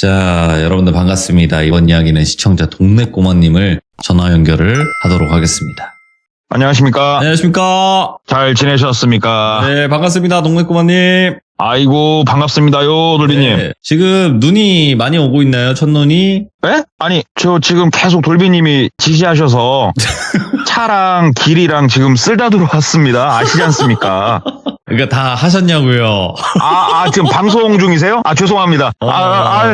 자, 여러분들 반갑습니다. 이번 이야기는 시청자 동네 꼬마님을 전화 연결을 하도록 하겠습니다. 안녕하십니까? 안녕하십니까? 잘 지내셨습니까? 네, 반갑습니다. 동네 꼬마님. 아이고, 반갑습니다요, 돌비님. 네, 지금 눈이 많이 오고 있나요? 첫눈이? 네? 아니, 저 지금 계속 돌비님이 지시하셔서 차랑 길이랑 지금 쓸다 들어왔습니다. 아시지 않습니까? 그러니까 다 하셨냐고요? 지금 방송 중이세요? 죄송합니다.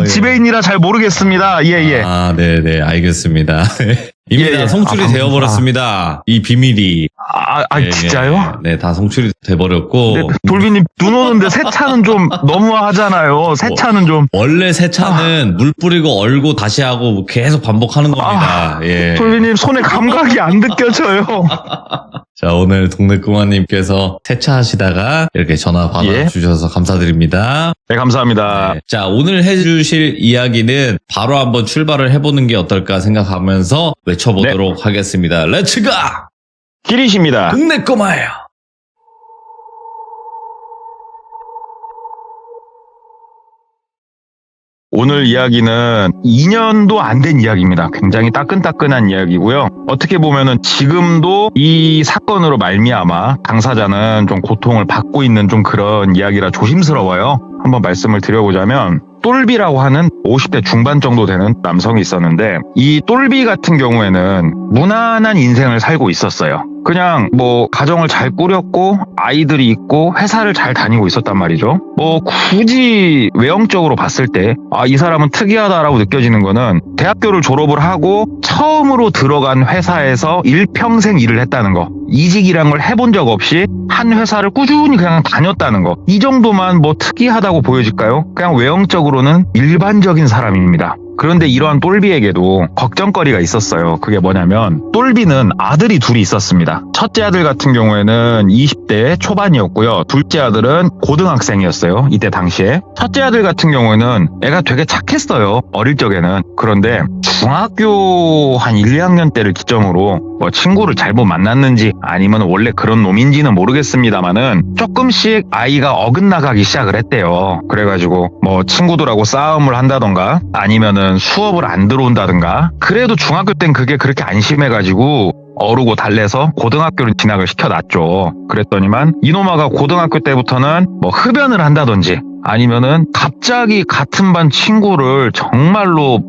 예. 지배인이라 잘 모르겠습니다. 예. 네네, 알겠습니다. 이미 예, 다 예. 송출이 되어버렸습니다. 이 비밀이. 예, 진짜요? 네, 다 송출이 돼버렸고. 네, 돌비님, 눈 오는데 세차는 좀 너무하잖아요. 세차는 좀. 원래 세차는 물 뿌리고 얼고 다시 하고 계속 반복하는 겁니다. 예. 돌비님, 손에 감각이 안 느껴져요. 자, 오늘 동네 꼬마님께서 세차하시다가 이렇게 전화 받아주셔서 감사드립니다. 네, 감사합니다. 네. 자, 오늘 해주실 이야기는 바로 한번 출발을 해보는 게 어떨까 생각하면서 외쳐보도록 하겠습니다. 렛츠가! 길이십니다. 동네 꼬마예요. 오늘 이야기는 2년도 안 된 이야기입니다. 굉장히 따끈따끈한 이야기고요. 어떻게 보면은 지금도 이 사건으로 말미암아 당사자는 좀 고통을 받고 있는 좀 그런 이야기라 조심스러워요. 한번 말씀을 드려보자면 똘비라고 하는 50대 중반 정도 되는 남성이 있었는데 이 똘비 같은 경우에는 무난한 인생을 살고 있었어요. 그냥 가정을 잘 꾸렸고 아이들이 있고 회사를 잘 다니고 있었단 말이죠. 굳이 외형적으로 봤을 때 이 사람은 특이하다라고 느껴지는 거는 대학교를 졸업을 하고 처음으로 들어간 회사에서 일평생 일을 했다는 거. 이직이란 걸 해본 적 없이 한 회사를 꾸준히 그냥 다녔다는 거. 이 정도만 특이하다고 보여질까요? 그냥 외형적으로는 일반적인 사람입니다. 그런데 이러한 똘비에게도 걱정거리가 있었어요. 그게 뭐냐면 똘비는 아들이 둘이 있었습니다. 첫째 아들 같은 경우에는 20대 초반이었고요. 둘째 아들은 고등학생이었어요. 이때 당시에. 첫째 아들 같은 경우에는 애가 되게 착했어요. 어릴 적에는. 그런데 중학교 한 1, 2학년 때를 기점으로 친구를 잘못 만났는지 아니면 원래 그런 놈인지는 모르겠습니다만은 조금씩 아이가 어긋나가기 시작을 했대요. 그래가지고 친구들하고 싸움을 한다던가 아니면은 수업을 안 들어온다든가. 그래도 중학교 땐 그게 그렇게 안 심해가지고 어르고 달래서 고등학교를 진학을 시켜놨죠. 그랬더니만 이놈아가 고등학교 때부터는 흡연을 한다든지 아니면은 갑자기 같은 반 친구를 정말로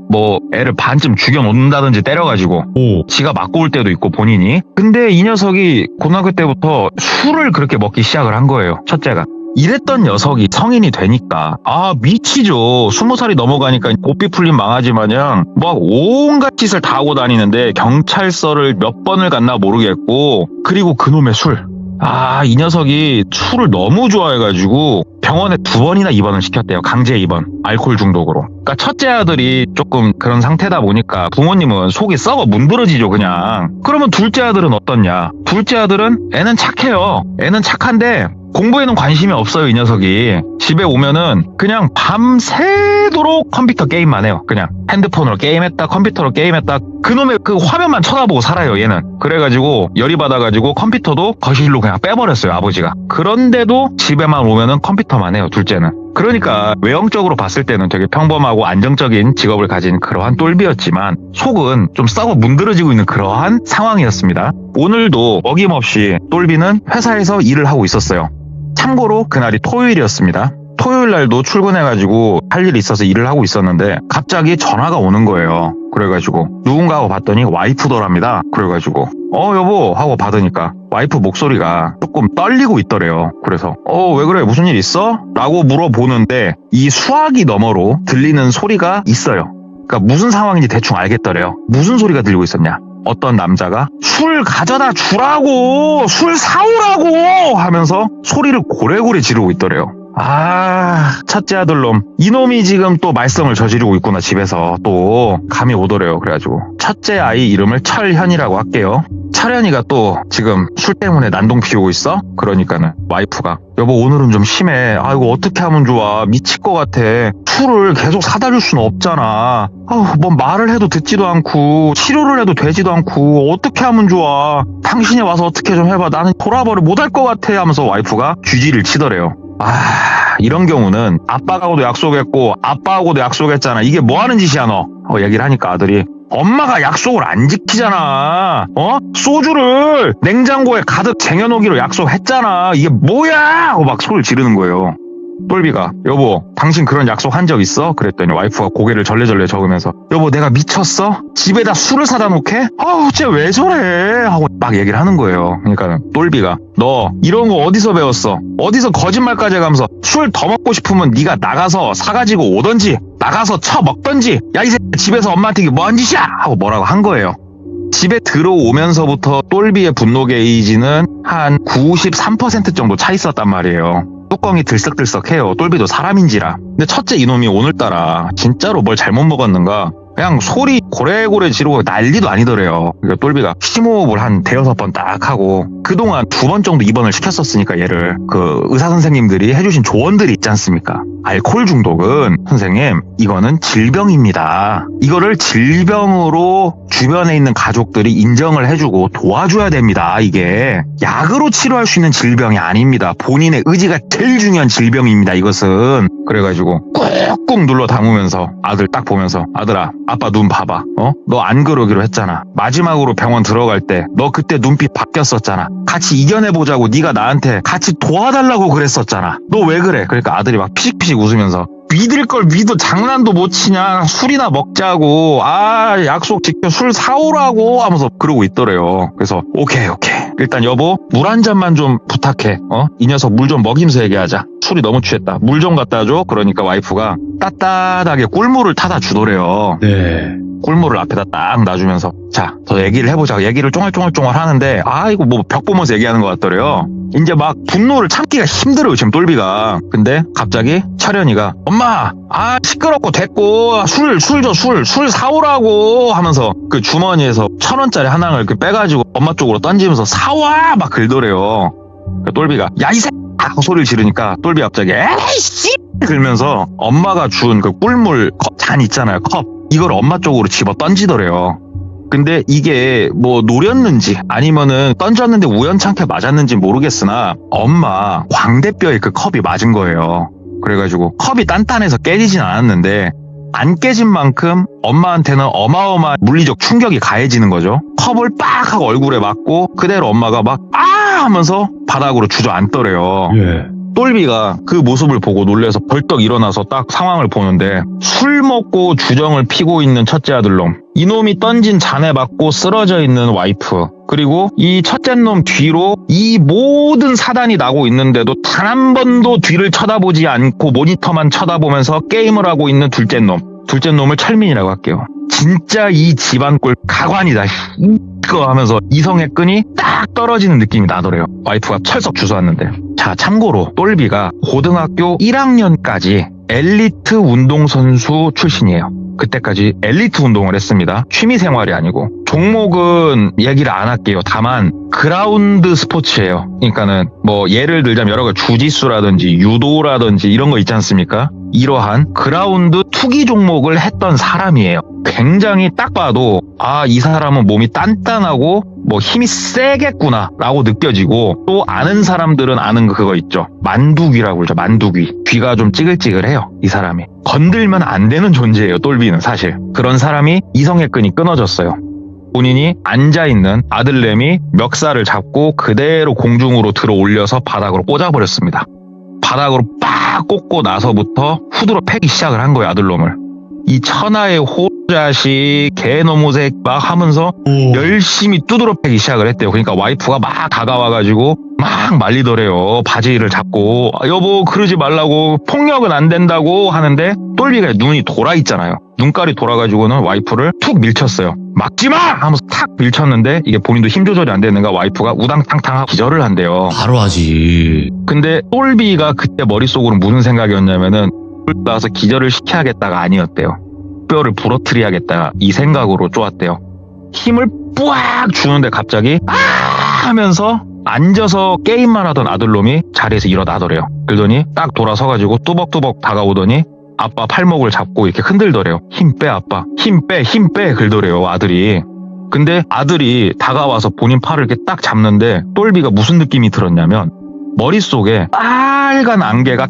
애를 반쯤 죽여놓는다든지 때려가지고 지가 맞고 올 때도 있고 본인이. 근데 이 녀석이 고등학교 때부터 술을 그렇게 먹기 시작을 한 거예요. 첫째가. 이랬던 녀석이 성인이 되니까 미치죠. 20살이 넘어가니까 고삐 풀린 망아지 마냥 온갖 짓을 다 하고 다니는데 경찰서를 몇 번을 갔나 모르겠고 그리고 그놈의 술. 이 녀석이 술을 너무 좋아해가지고 병원에 2번이나 입원을 시켰대요. 강제 입원. 알코올 중독으로. 그러니까 첫째 아들이 조금 그런 상태다 보니까 부모님은 속이 썩어 문드러지죠, 그냥. 그러면 둘째 아들은 어떻냐? 둘째 아들은 애는 착해요. 애는 착한데 공부에는 관심이 없어요, 이 녀석이. 집에 오면은 그냥 밤새도록 컴퓨터 게임만 해요. 그냥 핸드폰으로 게임했다, 컴퓨터로 게임했다. 그놈의 그 화면만 쳐다보고 살아요, 얘는. 그래가지고 열이 받아가지고 컴퓨터도 거실로 그냥 빼버렸어요, 아버지가. 그런데도 집에만 오면은 컴퓨터만 해요, 둘째는. 그러니까 외형적으로 봤을 때는 되게 평범하고 안정적인 직업을 가진 그러한 똘비였지만 속은 좀 썩어 문드러지고 있는 그러한 상황이었습니다. 오늘도 어김없이 똘비는 회사에서 일을 하고 있었어요. 참고로 그날이 토요일이었습니다. 토요일 날도 출근해가지고 할 일이 있어서 일을 하고 있었는데 갑자기 전화가 오는 거예요. 그래가지고 누군가 하고 봤더니 와이프더랍니다. 그래가지고 여보 하고 받으니까 와이프 목소리가 조금 떨리고 있더래요. 그래서 왜 그래 무슨 일 있어? 라고 물어보는데 이 수화기 너머로 들리는 소리가 있어요. 그러니까 무슨 상황인지 대충 알겠더래요. 무슨 소리가 들리고 있었냐? 어떤 남자가 술 가져다 주라고, 술 사오라고 하면서 소리를 고래고래 지르고 있더래요. 첫째 아들놈. 이놈이 지금 또 말썽을 저지르고 있구나, 집에서. 또 감이 오더래요. 그래가지고 첫째 아이 이름을 철현이라고 할게요. 철현이가 또 지금 술 때문에 난동 피우고 있어? 그러니까는 와이프가 여보 오늘은 좀 심해. 이거 어떻게 하면 좋아? 미칠 것 같아. 술을 계속 사다 줄 수는 없잖아. 뭔 말을 해도 듣지도 않고 치료를 해도 되지도 않고 어떻게 하면 좋아? 당신이 와서 어떻게 좀 해봐. 나는 돌아버려 못할 것 같아 하면서 와이프가 쥐지를 치더래요. 이런 경우는 아빠하고도 약속했고 아빠하고도 약속했잖아. 이게 뭐 하는 짓이야 너? 얘기를 하니까 아들이 엄마가 약속을 안 지키잖아. 소주를 냉장고에 가득 쟁여놓기로 약속했잖아. 이게 뭐야? 하고 막 소리를 지르는 거예요. 똘비가 여보 당신 그런 약속 한 적 있어? 그랬더니 와이프가 고개를 절레절레 저으면서 여보 내가 미쳤어? 집에다 술을 사다 놓게? 쟤 왜 저래? 하고 막 얘기를 하는 거예요. 그러니까 똘비가 너 이런 거 어디서 배웠어? 어디서 거짓말까지 해가면서 술 더 먹고 싶으면 네가 나가서 사가지고 오던지 나가서 처먹던지 야 이 새끼 집에서 엄마한테 이게 뭐한 짓이야? 하고 뭐라고 한 거예요. 집에 들어오면서부터 똘비의 분노 게이지는 한 93% 정도 차 있었단 말이에요. 뚜껑이 들썩들썩해요. 똘비도 사람인지라. 근데 첫째 이놈이 오늘따라 진짜로 뭘 잘못 먹었는가 그냥 소리 고래고래 지르고 난리도 아니더래요. 그러니까 똘비가 심호흡을 한 5-6번 딱 하고 그동안 2번 정도 입원을 시켰었으니까 얘를 그 의사 선생님들이 해주신 조언들이 있지 않습니까? 알코올 중독은 선생님 이거는 질병입니다. 이거를 질병으로 주변에 있는 가족들이 인정을 해주고 도와줘야 됩니다. 이게 약으로 치료할 수 있는 질병이 아닙니다. 본인의 의지가 제일 중요한 질병입니다. 이것은. 그래가지고 꾹꾹 눌러 담으면서 아들 딱 보면서 아들아 아빠 눈 봐봐. 너 안 그러기로 했잖아. 마지막으로 병원 들어갈 때 너 그때 눈빛 바뀌었었잖아. 같이 이겨내보자고 네가 나한테 같이 도와달라고 그랬었잖아. 너 왜 그래? 그러니까 아들이 막 피식피식 웃으면서 믿을 걸 믿어 장난도 못 치냐. 술이나 먹자고. 약속 지켜 술 사오라고 하면서 그러고 있더래요. 그래서 오케이 일단 여보 물 한 잔만 좀 부탁해. 이 녀석 물 좀 먹이면서 얘기하자. 술이 너무 취했다. 물 좀 갖다 줘. 그러니까 와이프가 따뜻하게 꿀물을 타다 주더래요. 네. 꿀물을 앞에다 딱 놔주면서 자, 더 얘기를 해보자. 얘기를 쫑알쫑알 하는데 이거 뭐 벽 보면서 얘기하는 것 같더래요. 이제 막 분노를 참기가 힘들어요 지금 똘비가. 근데 갑자기 철현이가 엄마 시끄럽고 됐고 술 줘 술 사오라고 하면서 그 주머니에서 1,000원짜리 하나를 빼가지고 엄마 쪽으로 던지면서 사와 막 긁더래요. 똘비가 야 이 새끼 하고 소리를 지르니까 똘비 갑자기 에이씨 긁면서 엄마가 준 그 꿀물 잔 있잖아요. 컵 이걸 엄마 쪽으로 집어 던지더래요. 근데 이게 뭐 노렸는지 아니면은 던졌는데 우연찮게 맞았는지 모르겠으나 엄마 광대뼈에 그 컵이 맞은 거예요. 그래가지고 컵이 단단해서 깨지진 않았는데 안 깨진 만큼 엄마한테는 어마어마한 물리적 충격이 가해지는 거죠. 컵을 빡 하고 얼굴에 맞고 그대로 엄마가 막 하면서 바닥으로 주저앉더래요. 예. 똘비가 그 모습을 보고 놀래서 벌떡 일어나서 딱 상황을 보는데 술 먹고 주정을 피고 있는 첫째 아들놈, 이놈이 던진 잔에 맞고 쓰러져 있는 와이프, 그리고 이 첫째 놈 뒤로 이 모든 사단이 나고 있는데도 단 한 번도 뒤를 쳐다보지 않고 모니터만 쳐다보면서 게임을 하고 있는 둘째 놈을 철민이라고 할게요. 진짜 이 집안꼴 가관이다 이거 하면서 이성의 끈이 딱 떨어지는 느낌이 나더래요. 와이프가 철썩 주워왔는데. 자, 참고로 똘비가 고등학교 1학년까지 엘리트 운동선수 출신이에요. 그때까지 엘리트 운동을 했습니다. 취미생활이 아니고. 종목은 얘기를 안 할게요. 다만 그라운드 스포츠예요. 그러니까는 뭐 예를 들자면 여러 가지 주짓수라든지 유도라든지 이런 거 있지 않습니까? 이러한 그라운드 투기 종목을 했던 사람이에요. 굉장히 딱 봐도 이 사람은 몸이 단단하고 뭐 힘이 세겠구나 라고 느껴지고, 또 아는 사람들은 아는 그거 있죠. 만두귀라고 그러죠. 만두귀. 귀가 좀 찌글찌글해요. 이 사람이. 건들면 안 되는 존재예요. 똘비는 사실. 그런 사람이 이성의 끈이 끊어졌어요. 본인이 앉아있는 아들내미 멱살을 잡고 그대로 공중으로 들어 올려서 바닥으로 꽂아버렸습니다. 바닥으로 빡 꽂고 나서부터 후드로 패기 시작을 한 거예요. 아들놈을. 이 천하의 호자식 개노무새 막 하면서 열심히 두드러 패기 시작을 했대요. 그러니까 와이프가 막 다가와가지고 막 말리더래요. 바지를 잡고 여보 그러지 말라고, 폭력은 안 된다고 하는데 똘비가 눈이 돌아 있잖아요. 눈깔이 돌아가지고는 와이프를 툭 밀쳤어요. 막지마! 하면서 탁 밀쳤는데 이게 본인도 힘 조절이 안 되는가 와이프가 우당탕탕 기절을 한대요. 바로 하지. 근데 똘비가 그때 머릿속으로 무슨 생각이었냐면은 나서 기절을 시켜야겠다가 아니었대요. 뼈를 부러뜨려야겠다 이 생각으로 쪼았대요. 힘을 뿌악 주는데 갑자기 하면서 앉아서 게임만 하던 아들놈이 자리에서 일어나더래요. 그러더니 딱 돌아서가지고 뚜벅뚜벅 다가오더니 아빠 팔목을 잡고 이렇게 흔들더래요. 힘 빼 아빠, 힘 빼 그러더래요 아들이. 근데 아들이 다가와서 본인 팔을 이렇게 딱 잡는데 똘비가 무슨 느낌이 들었냐면 머릿속에 빨간 안개가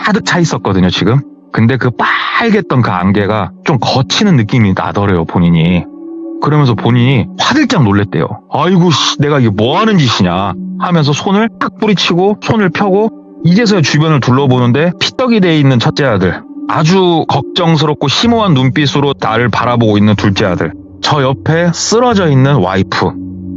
가득 차 있었거든요, 지금. 근데 그 빨갰던 그 안개가 좀 거치는 느낌이 나더래요, 본인이. 그러면서 본인이 화들짝 놀랬대요. 아이고, 내가 이게 뭐 하는 짓이냐 하면서 손을 탁 뿌리치고 손을 펴고 이제서야 주변을 둘러보는데 피떡이 돼 있는 첫째 아들, 아주 걱정스럽고 심오한 눈빛으로 나를 바라보고 있는 둘째 아들, 저 옆에 쓰러져 있는 와이프.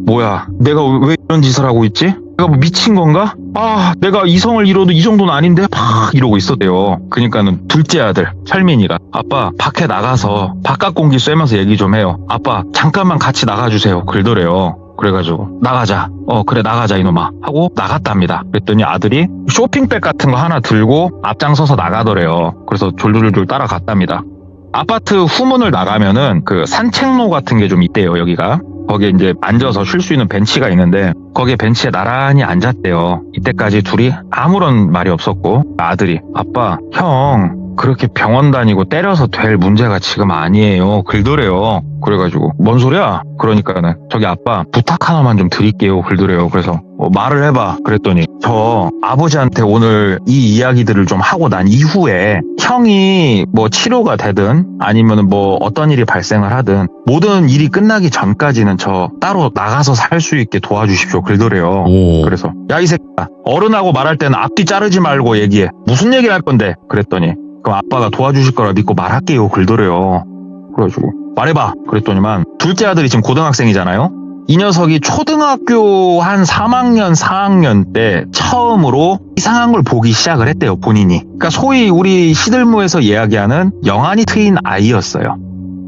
뭐야, 내가 왜 이런 짓을 하고 있지? 내가 뭐 미친 건가? 아, 내가 이성을 잃어도 이 정도는 아닌데? 막 이러고 있었대요. 그러니까는 둘째 아들 철민이가, 아빠 밖에 나가서 바깥 공기 쐬면서 얘기 좀 해요. 아빠 잠깐만 같이 나가주세요. 그러더래요. 그래가지고 나가자. 그래 나가자 이놈아 하고 나갔답니다. 그랬더니 아들이 쇼핑백 같은 거 하나 들고 앞장서서 나가더래요. 그래서 졸졸졸 따라갔답니다. 아파트 후문을 나가면은 그 산책로 같은 게 좀 있대요, 여기가. 거기에 이제 앉아서 쉴 수 있는 벤치가 있는데 거기에 벤치에 나란히 앉았대요. 이때까지 둘이 아무런 말이 없었고 아들이, 아빠, 형 그렇게 병원 다니고 때려서 될 문제가 지금 아니에요. 그러더래요. 그래가지고 뭔 소리야? 그러니까는 저기 아빠 부탁 하나만 좀 드릴게요. 그러더래요. 그래서 말을 해봐. 그랬더니 저 아버지한테 오늘 이 이야기들을 좀 하고 난 이후에 형이 뭐 치료가 되든 아니면 뭐 어떤 일이 발생을 하든 모든 일이 끝나기 전까지는 저 따로 나가서 살 수 있게 도와주십시오. 그러더래요. 오. 그래서 야 이 새끼야, 어른하고 말할 때는 앞뒤 자르지 말고 얘기해. 무슨 얘기를 할 건데? 그랬더니 그럼 아빠가 도와주실 거라 믿고 말할게요. 그러더래요. 그래가지고 말해봐. 그랬더니만 둘째 아들이 지금 고등학생이잖아요. 이 녀석이 초등학교 한 3학년, 4학년 때 처음으로 이상한 걸 보기 시작을 했대요, 본인이. 그러니까 소위 우리 시들무에서 이야기하는 영안이 트인 아이였어요.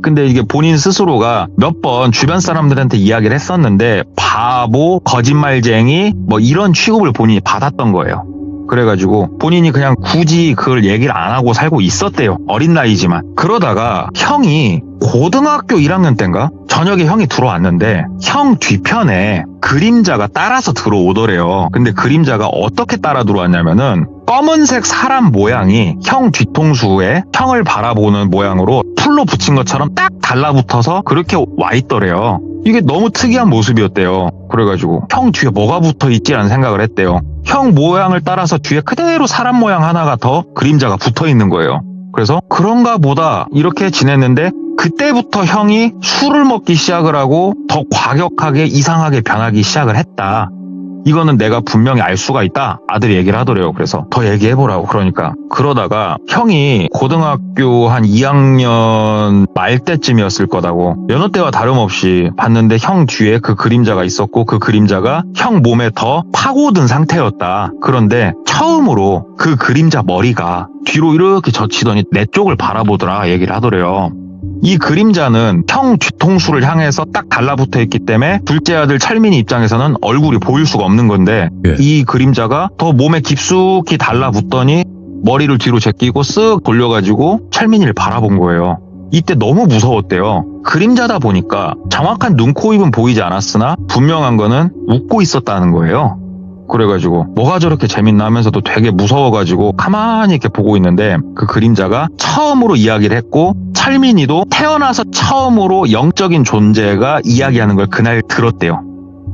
근데 이게 본인 스스로가 몇 번 주변 사람들한테 이야기를 했었는데 바보, 거짓말쟁이 뭐 이런 취급을 본인이 받았던 거예요. 그래가지고 본인이 그냥 굳이 그걸 얘기를 안 하고 살고 있었대요. 어린 나이지만. 그러다가 형이 고등학교 1학년 때인가? 저녁에 형이 들어왔는데 형 뒤편에 그림자가 따라서 들어오더래요. 근데 그림자가 어떻게 따라 들어왔냐면은 검은색 사람 모양이 형 뒤통수에 형을 바라보는 모양으로 풀로 붙인 것처럼 딱 달라붙어서 그렇게 와 있더래요. 이게 너무 특이한 모습이었대요. 그래가지고 형 뒤에 뭐가 붙어있지라는 생각을 했대요. 형 모양을 따라서 뒤에 그대로 사람 모양 하나가 더 그림자가 붙어있는 거예요. 그래서 그런가 보다 이렇게 지냈는데 그때부터 형이 술을 먹기 시작을 하고 더 과격하게 이상하게 변하기 시작을 했다. 이거는 내가 분명히 알 수가 있다. 아들이 얘기를 하더래요. 그래서 더 얘기해보라고. 그러니까 그러다가 형이 고등학교 한 2학년 말 때쯤이었을 거다고 여느 때와 다름없이 봤는데 형 뒤에 그 그림자가 있었고 그 그림자가 형 몸에 더 파고든 상태였다. 그런데 처음으로 그 그림자 머리가 뒤로 이렇게 젖히더니 내 쪽을 바라보더라 얘기를 하더래요. 이 그림자는 형 뒤통수를 향해서 딱 달라붙어 있기 때문에 둘째 아들 철민이 입장에서는 얼굴이 보일 수가 없는 건데 예. 이 그림자가 더 몸에 깊숙이 달라붙더니 머리를 뒤로 제끼고 쓱 돌려가지고 철민이를 바라본 거예요. 이때 너무 무서웠대요. 그림자다 보니까 정확한 눈, 코, 입은 보이지 않았으나 분명한 거는 웃고 있었다는 거예요. 그래가지고 뭐가 저렇게 재밌나 하면서도 되게 무서워가지고 가만히 이렇게 보고 있는데 그 그림자가 처음으로 이야기를 했고 철민이도 태어나서 처음으로 영적인 존재가 이야기하는 걸 그날 들었대요.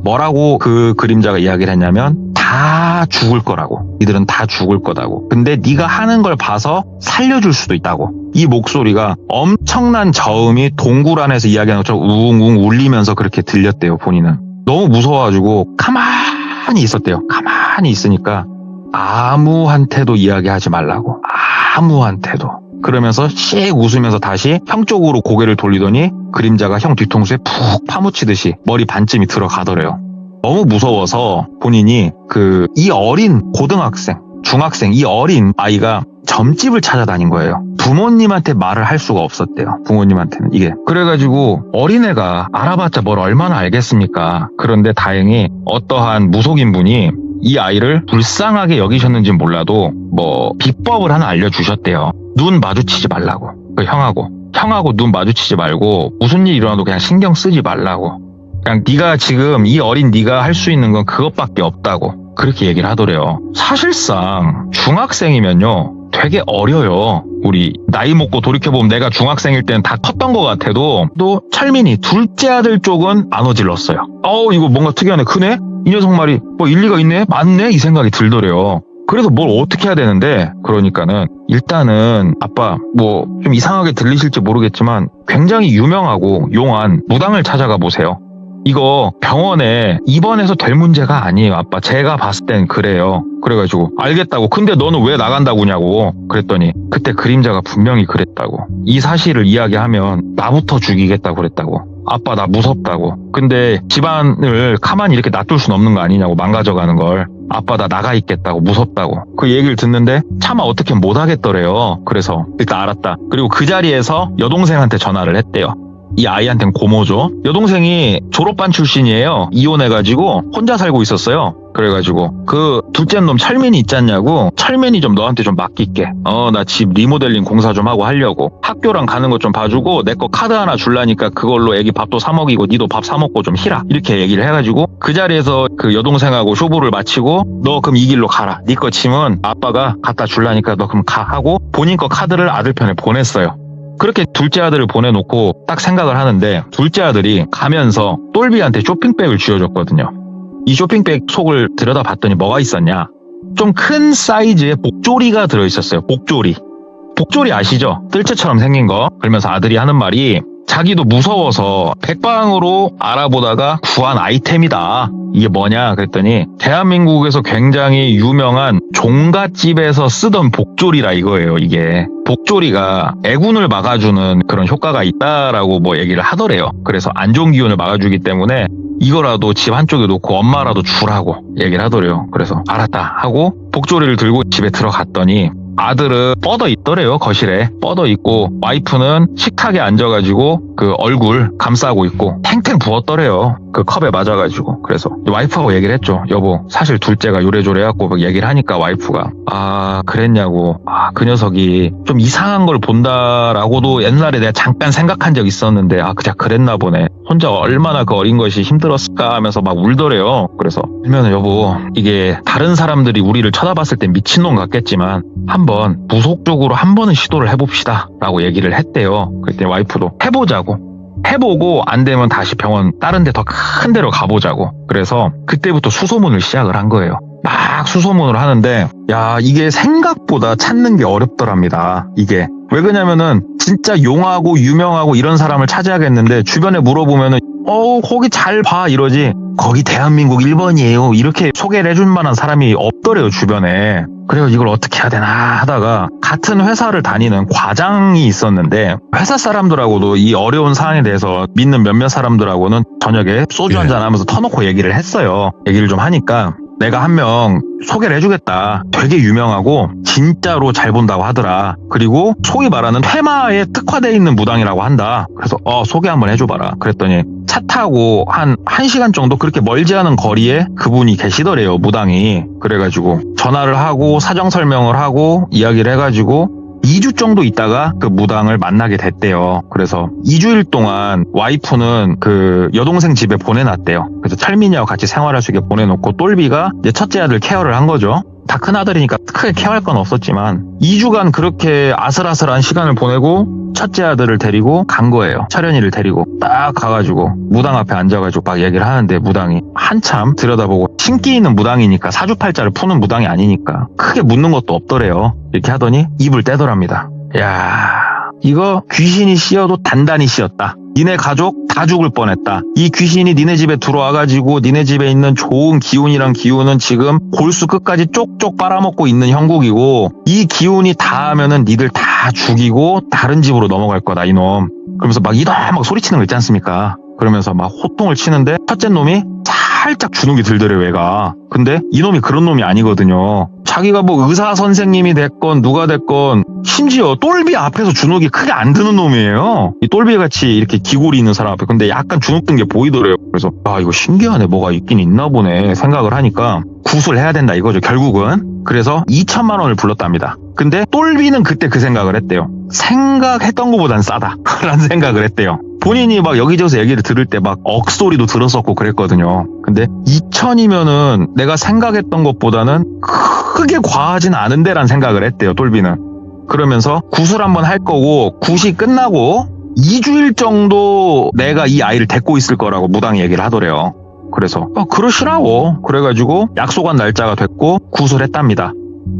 뭐라고 그 그림자가 이야기를 했냐면 다 죽을 거라고. 이들은 다 죽을 거다고. 근데 네가 하는 걸 봐서 살려줄 수도 있다고. 이 목소리가 엄청난 저음이 동굴 안에서 이야기하는 것처럼 웅웅 울리면서 그렇게 들렸대요. 본인은. 너무 무서워가지고 가만히 있었대요. 가만히 있으니까 아무한테도 이야기하지 말라고. 아무한테도. 그러면서 씩 웃으면서 다시 형 쪽으로 고개를 돌리더니 그림자가 형 뒤통수에 푹 파묻히듯이 머리 반쯤이 들어가더래요. 너무 무서워서 본인이 이 어린 고등학생, 중학생, 이 어린 아이가 점집을 찾아다닌 거예요. 부모님한테 말을 할 수가 없었대요. 부모님한테는 이게. 그래가지고 어린애가 알아봤자 뭘 얼마나 알겠습니까? 그런데 다행히 어떠한 무속인 분이 이 아이를 불쌍하게 여기셨는지 몰라도 뭐 비법을 하나 알려주셨대요. 눈 마주치지 말라고. 그 형하고 눈 마주치지 말고 무슨 일 일어나도 그냥 신경 쓰지 말라고. 그냥 네가 지금 이 어린 네가 할 수 있는 건 그것밖에 없다고. 그렇게 얘기를 하더래요. 사실상 중학생이면요 되게 어려요. 우리 나이 먹고 돌이켜보면 내가 중학생일 때는 다 컸던 것 같아도 또 철민이 둘째 아들 쪽은 안 어질렀어요. 이거 뭔가 특이하네. 크네? 이 녀석 말이 뭐 일리가 있네? 맞네? 이 생각이 들더래요. 그래서 뭘 어떻게 해야 되는데, 그러니까는 일단은 아빠 뭐 좀 이상하게 들리실지 모르겠지만 굉장히 유명하고 용한 무당을 찾아가 보세요. 이거 병원에 입원해서 될 문제가 아니에요, 아빠. 제가 봤을 땐 그래요. 그래가지고 알겠다고. 근데 너는 왜 나간다고냐고 그랬더니 그때 그림자가 분명히 그랬다고. 이 사실을 이야기하면 나부터 죽이겠다고 그랬다고. 아빠 나 무섭다고. 근데 집안을 가만히 이렇게 놔둘 순 없는 거 아니냐고, 망가져가는 걸. 아빠 나 나가 있겠다고, 무섭다고. 그 얘기를 듣는데 차마 어떻게 못 하겠더래요. 그래서 일단 알았다. 그리고 그 자리에서 여동생한테 전화를 했대요. 이 아이한테는 고모죠. 여동생이 졸업반 출신이에요. 이혼해가지고 혼자 살고 있었어요. 그래가지고 그 둘째 놈 철민이 있지 않냐고, 철민이 좀 너한테 좀 맡길게. 나 집 리모델링 공사 좀 하고 하려고. 학교랑 가는 거 좀 봐주고 내 거 카드 하나 줄라니까 그걸로 애기 밥도 사 먹이고 니도 밥 사 먹고 좀 희라. 이렇게 얘기를 해가지고 그 자리에서 그 여동생하고 쇼부를 마치고 너 그럼 이 길로 가라. 니 거 짐은 아빠가 갖다 줄라니까 너 그럼 가 하고 본인 거 카드를 아들 편에 보냈어요. 그렇게 둘째 아들을 보내놓고 딱 생각을 하는데, 둘째 아들이 가면서 똘비한테 쇼핑백을 쥐어줬거든요. 이 쇼핑백 속을 들여다봤더니 뭐가 있었냐, 좀 큰 사이즈의 복조리가 들어있었어요. 복조리 아시죠? 뜰채처럼 생긴 거. 그러면서 아들이 하는 말이 자기도 무서워서 백방으로 알아보다가 구한 아이템이다. 이게 뭐냐 그랬더니 대한민국에서 굉장히 유명한 종갓집에서 쓰던 복조리라 이거예요. 이게 복조리가 애군을 막아주는 그런 효과가 있다라고 뭐 얘기를 하더래요. 그래서 안 좋은 기운을 막아주기 때문에 이거라도 집 한쪽에 놓고 엄마라도 주라고 얘기를 하더래요. 그래서 알았다 하고 복조리를 들고 집에 들어갔더니 아들은 뻗어 있더래요. 거실에 뻗어 있고 와이프는 식탁에 앉아가지고 그 얼굴 감싸고 있고 탱탱 부었더래요. 그 컵에 맞아가지고. 그래서 와이프하고 얘기를 했죠. 여보 사실 둘째가 요래조래 해갖고 얘기를 하니까 와이프가 그랬냐고. 그 녀석이 좀 이상한 걸 본다라고도 옛날에 내가 잠깐 생각한 적 있었는데 그냥 그랬나 보네. 혼자 얼마나 그 어린 것이 힘들었을까 하면서 막 울더래요. 그래서 그러면 여보 이게 다른 사람들이 우리를 쳐다봤을 때 미친놈 같겠지만 한번 무속적으로 한 번은 시도를 해봅시다 라고 얘기를 했대요. 그랬더니 와이프도 해보고 안 되면 다시 병원 다른 데 더 큰 데로 가보자고. 그래서 그때부터 수소문을 시작을 한 거예요. 막 수소문을 하는데 이게 생각보다 찾는 게 어렵더랍니다. 이게 왜 그러냐면은 진짜 용하고 유명하고 이런 사람을 찾아야겠는데 주변에 물어보면은 거기 잘 봐 이러지, 거기 대한민국 1번이에요 이렇게 소개를 해줄 만한 사람이 없더래요 주변에. 그래서 이걸 어떻게 해야 되나 하다가 같은 회사를 다니는 과장이 있었는데 회사 사람들하고도 이 어려운 상황에 대해서 믿는 몇몇 사람들하고는 저녁에 소주 한잔 하면서 터놓고 얘기를 했어요. 얘기를 좀 하니까 내가 한 명 소개를 해주겠다. 되게 유명하고 진짜로 잘 본다고 하더라. 그리고 소위 말하는 퇴마에 특화되어 있는 무당이라고 한다. 그래서 소개 한번 해줘봐라. 그랬더니 차 타고 한 1시간 정도 그렇게 멀지 않은 거리에 그분이 계시더래요, 무당이. 그래가지고 전화를 하고 사정 설명을 하고 이야기를 해가지고 2주 정도 있다가 그 무당을 만나게 됐대요. 그래서 2주일 동안 와이프는 그 여동생 집에 보내놨대요. 그래서 철민이하고 같이 생활할 수 있게 보내놓고 똘비가 이제 첫째 아들 케어를 한 거죠. 다 큰 아들이니까 크게 케어할 건 없었지만 2주간 그렇게 아슬아슬한 시간을 보내고 첫째 아들을 데리고 간 거예요. 철현이를 데리고 딱 가가지고 무당 앞에 앉아가지고 막 얘기를 하는데 무당이 한참 들여다보고, 신기 있는 무당이니까 사주팔자를 푸는 무당이 아니니까 크게 묻는 것도 없더래요. 이렇게 하더니 입을 떼더랍니다. 이거 귀신이 씌어도 단단히 씌었다. 니네 가족 다 죽을 뻔했다. 이 귀신이 니네 집에 들어와가지고 니네 집에 있는 좋은 기운이란 기운은 지금 골수 끝까지 쪽쪽 빨아먹고 있는 형국이고, 이 기운이 닿으면은 니들 다 죽이고 다른 집으로 넘어갈 거다 이놈. 그러면서 막 이놈막 소리치는 거 있지 않습니까? 그러면서 막 호통을 치는데 첫째 놈이 살짝 주눅이 들더래요, 얘가. 근데 이놈이 그런 놈이 아니거든요. 자기가 뭐 의사 선생님이 됐건 누가 됐건 심지어 똘비 앞에서 주눅이 크게 안 드는 놈이에요. 이 똘비 같이 이렇게 기골이 있는 사람 앞에. 근데 약간 주눅 든 게 보이더래요. 그래서 이거 신기하네, 뭐가 있긴 있나 보네 생각을 하니까 구술을 해야 된다 이거죠 결국은. 그래서 2천만 원을 불렀답니다. 근데 똘비는 그때 그 생각을 했대요. 생각했던 것보단 싸다 라는 생각을 했대요. 본인이 막 여기저기서 얘기를 들을 때 막 억소리도 들었었고 그랬거든요. 근데 2천이면은 내가 생각했던 것보다는 크게 과하진 않은데 라는 생각을 했대요, 똘비는. 그러면서 구술 한번 할 거고 굿이 끝나고 2주일 정도 내가 이 아이를 데리고 있을 거라고 무당이 얘기를 하더래요. 그래서 그러시라고 그래가지고 약속한 날짜가 됐고 구술했답니다.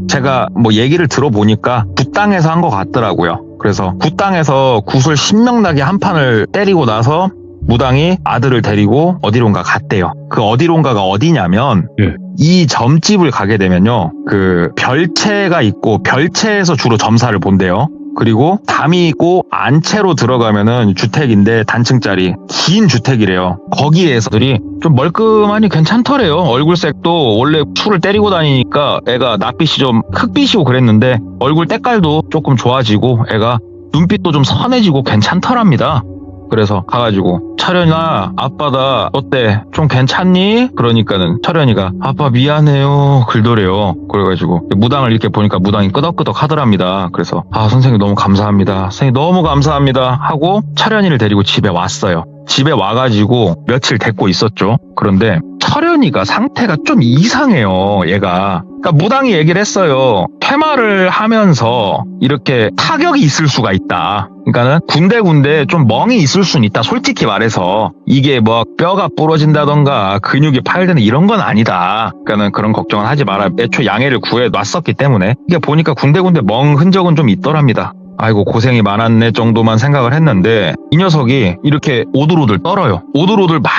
제가 뭐 얘기를 들어보니까 굿당에서 한 것 같더라고요. 그래서 굿당에서 구슬 신명나게 한 판을 때리고 나서 무당이 아들을 데리고 어디론가 갔대요. 그 어디론가가 어디냐면 예. 이 점집을 가게 되면요. 그 별채가 있고 별채에서 주로 점사를 본대요. 그리고 담이 있고 안채로 들어가면은 주택인데 단층짜리 긴 주택이래요. 거기에서들이 좀 멀끔하니 괜찮더래요. 얼굴색도 원래 술을 때리고 다니니까 애가 낯빛이 좀 흑빛이고 그랬는데 얼굴 때깔도 조금 좋아지고 애가 눈빛도 좀 선해지고 괜찮더랍니다. 그래서 가가지고 철현아 아빠 나 어때 좀 괜찮니? 그러니까는 철현이가 아빠 미안해요 글더래요. 그래가지고 무당을 이렇게 보니까 무당이 끄덕끄덕 하더랍니다. 그래서 선생님 너무 감사합니다. 선생님 너무 감사합니다 하고 철현이를 데리고 집에 왔어요. 집에 와가지고 며칠 데리고 있었죠. 그런데 철현이가 상태가 좀 이상해요. 얘가 그러니까 무당이 얘기를 했어요. 퇴마를 하면서 이렇게 타격이 있을 수가 있다. 그러니까는 군데군데 좀 멍이 있을 수는 있다. 솔직히 말해서 이게 뭐 뼈가 부러진다던가 근육이 파열되는 이런 건 아니다. 그러니까는 그런 걱정은 하지 마라. 애초 양해를 구해놨었기 때문에 이게 보니까 군데군데 멍 흔적은 좀 있더랍니다. 아이고 고생이 많았네 정도만 생각을 했는데 이 녀석이 이렇게 오들오들 떨어요. 오들오들 막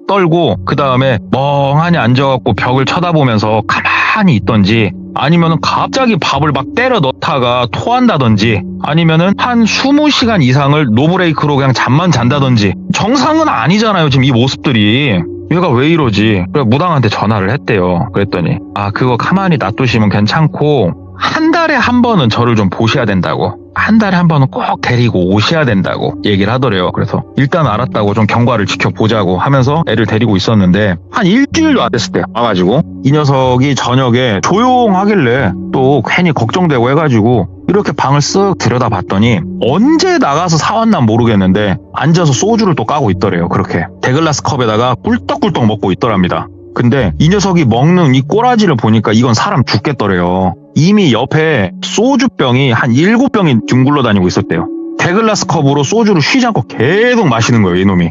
떨고 그 다음에 멍하니 앉아갖고 벽을 쳐다보면서 가만히 있던지 아니면은 갑자기 밥을 막 때려 넣다가 토한다든지 아니면은 한 20시간 이상을 노브레이크로 그냥 잠만 잔다든지 정상은 아니잖아요. 지금 이 모습들이. 얘가 왜 이러지? 그래 무당한테 전화를 했대요. 그랬더니 그거 가만히 놔두시면 괜찮고 한 달에 한 번은 저를 좀 보셔야 된다고. 한 달에 한 번은 꼭 데리고 오셔야 된다고 얘기를 하더래요. 그래서 일단 알았다고 좀 경과를 지켜보자고 하면서 애를 데리고 있었는데 한 일주일도 안 됐을 때 와가지고 이 녀석이 저녁에 조용하길래 또 괜히 걱정되고 해가지고 이렇게 방을 쓱 들여다봤더니 언제 나가서 사왔나 모르겠는데 앉아서 소주를 또 까고 있더래요. 그렇게 데글라스 컵에다가 꿀떡꿀떡 먹고 있더랍니다. 근데 이 녀석이 먹는 이 꼬라지를 보니까 이건 사람 죽겠더래요. 이미 옆에 소주병이 한 7병이 둥글러 다니고 있었대요. 데글라스 컵으로 소주를 쉬지 않고 계속 마시는 거예요, 이놈이.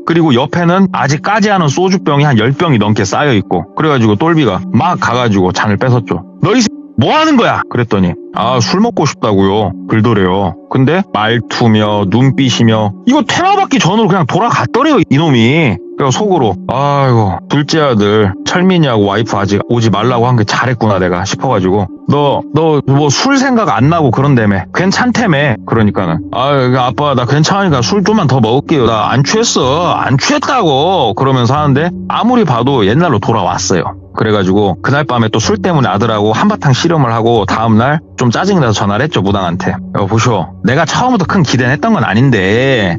그리고 옆에는 아직 까지 않은 소주병이 한 10병이 넘게 쌓여있고 그래가지고 똘비가 막 가가지고 잔을 뺏었죠. 너 이 뭐 하는 거야? 그랬더니 술 먹고 싶다고요. 그러더래요. 근데 말투며 눈빛이며 이거 퇴마받기 전으로 그냥 돌아갔더래요, 이놈이. 그래서 속으로 아이고 둘째 아들 철민이하고 와이프 아직 오지 말라고 한 게 잘했구나 내가 싶어가지고 너 뭐 술 생각 안 나고 그런다며 괜찮다며. 그러니까는 아빠 나 괜찮으니까 술 좀만 더 먹을게요. 나 안 취했어. 안 취했다고 그러면서 하는데 아무리 봐도 옛날로 돌아왔어요. 그래가지고 그날 밤에 또 술 때문에 아들하고 한바탕 씨름을 하고 다음날 좀 짜증이 나서 전화를 했죠. 무당한테. 보쇼 내가 처음부터 큰 기대는 했던 건 아닌데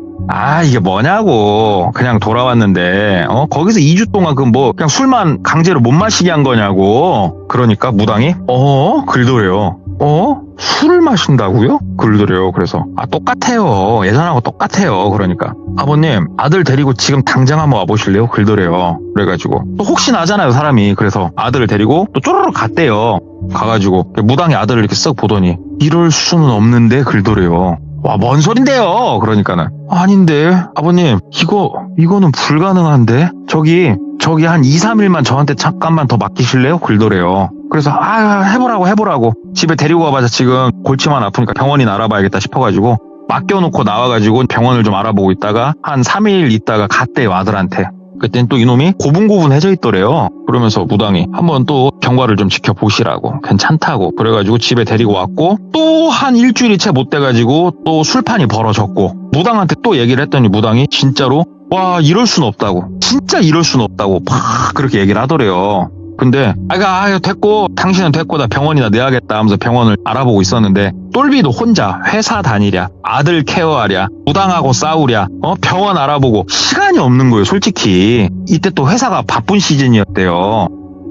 이게 뭐냐고 그냥 돌아왔는데 거기서 2주 동안 그냥 술만 강제로 못 마시게 한 거냐고. 그러니까 무당이 그러더래요. 술을 마신다고요? 그러더래요. 그래서 똑같아요. 예전하고 똑같아요. 그러니까 아버님 아들 데리고 지금 당장 한번 와보실래요? 그러더래요. 그래가지고 또 혹시나 하잖아요 사람이. 그래서 아들을 데리고 또 쪼르륵 갔대요. 가가지고 무당이 아들을 이렇게 쓱 보더니 이럴 수는 없는데 그러더래요. 뭔 소린데요? 그러니까는 아닌데 아버님 이거는 불가능한데 저기 한 2-3일만 저한테 잠깐만 더 맡기실래요? 그러더래요. 그래서 해보라고 집에 데리고 와봐서 지금 골치만 아프니까 병원이나 알아봐야겠다 싶어가지고 맡겨놓고 나와가지고 병원을 좀 알아보고 있다가 한 3일 있다가 갔대요 아들한테. 그땐 또 이놈이 고분고분해져 있더래요. 그러면서 무당이 한번 또 경과를 좀 지켜보시라고 괜찮다고 그래가지고 집에 데리고 왔고 또 한 일주일이 채 못 돼가지고 또 술판이 벌어졌고 무당한테 또 얘기를 했더니 무당이 진짜로 이럴 순 없다고 진짜 이럴 순 없다고 막 그렇게 얘기를 하더래요. 근데 됐고 당신은 됐고 나 병원이나 내야겠다 하면서 병원을 알아보고 있었는데 똘비도 혼자 회사 다니랴 아들 케어하랴 무당하고 싸우랴 병원 알아보고 시간이 없는 거예요. 솔직히 이때 또 회사가 바쁜 시즌이었대요.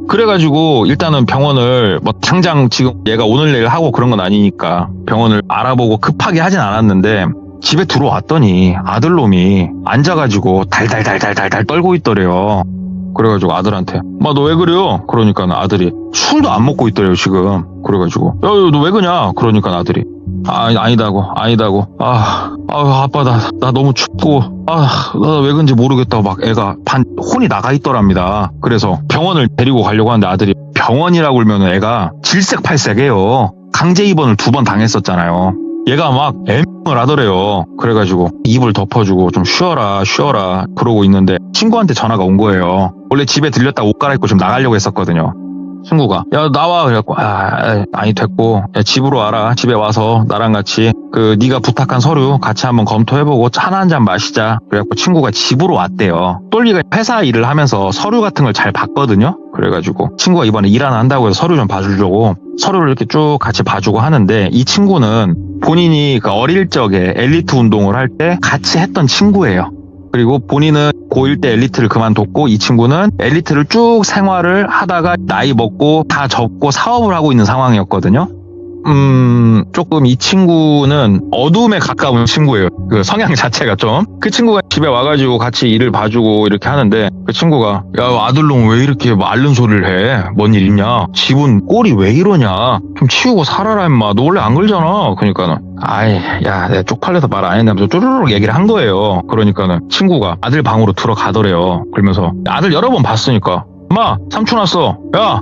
그래가지고 일단은 병원을 당장 지금 얘가 오늘 내일 하고 그런 건 아니니까 병원을 알아보고 급하게 하진 않았는데 집에 들어왔더니 아들놈이 앉아가지고 달달달달달달 떨고 있더래요. 그래가지고 아들한테 너 왜 그래요? 그러니까 아들이 술도 안 먹고 있더래요 지금. 그래가지고 너 왜 그냐? 그러니까 아들이 아니다고. 아빠, 나 너무 춥고, 나 왜 그런지 모르겠다고 막 애가 혼이 나가 있더랍니다. 그래서 병원을 데리고 가려고 하는데 아들이 병원이라고 그러면 애가 질색팔색해요. 강제 입원을 2번 당했었잖아요. 얘가 막 애명을 하더래요. 그래가지고 입을 덮어주고 좀 쉬어라 그러고 있는데 친구한테 전화가 온 거예요. 원래 집에 들렸다 옷 갈아입고 좀 나가려고 했었거든요. 친구가 야 나와 그래갖고 아니 됐고 야, 집으로 와라. 집에 와서 나랑 같이 네가 부탁한 서류 같이 한번 검토해보고 차 한 잔 마시자. 그래갖고 친구가 집으로 왔대요. 똘리가 회사 일을 하면서 서류 같은 걸 잘 봤거든요. 그래가지고 친구가 이번에 일 하나 한다고 해서 서류 좀 봐주려고 서류를 이렇게 쭉 같이 봐주고 하는데 이 친구는 본인이 어릴 적에 엘리트 운동을 할 때 같이 했던 친구예요. 그리고 본인은 고1 때 엘리트를 그만뒀고 이 친구는 엘리트를 쭉 생활을 하다가 나이 먹고 다 접고 사업을 하고 있는 상황이었거든요. 조금 이 친구는 어둠에 가까운 친구예요. 그 성향 자체가 좀. 그 친구가 집에 와가지고 같이 일을 봐주고 이렇게 하는데 그 친구가 야 아들놈 왜 이렇게 앓는 소리를 해? 뭔 일 있냐? 집은 꼴이 왜 이러냐? 좀 치우고 살아라 임마. 너 원래 안 그러잖아. 그러니까는 야 내가 쪽팔려서 말 안 했냐면서 쪼르륵 얘기를 한 거예요. 그러니까는 친구가 아들 방으로 들어가더래요. 그러면서 아들 여러 번 봤으니까 엄마 삼촌 왔어. 야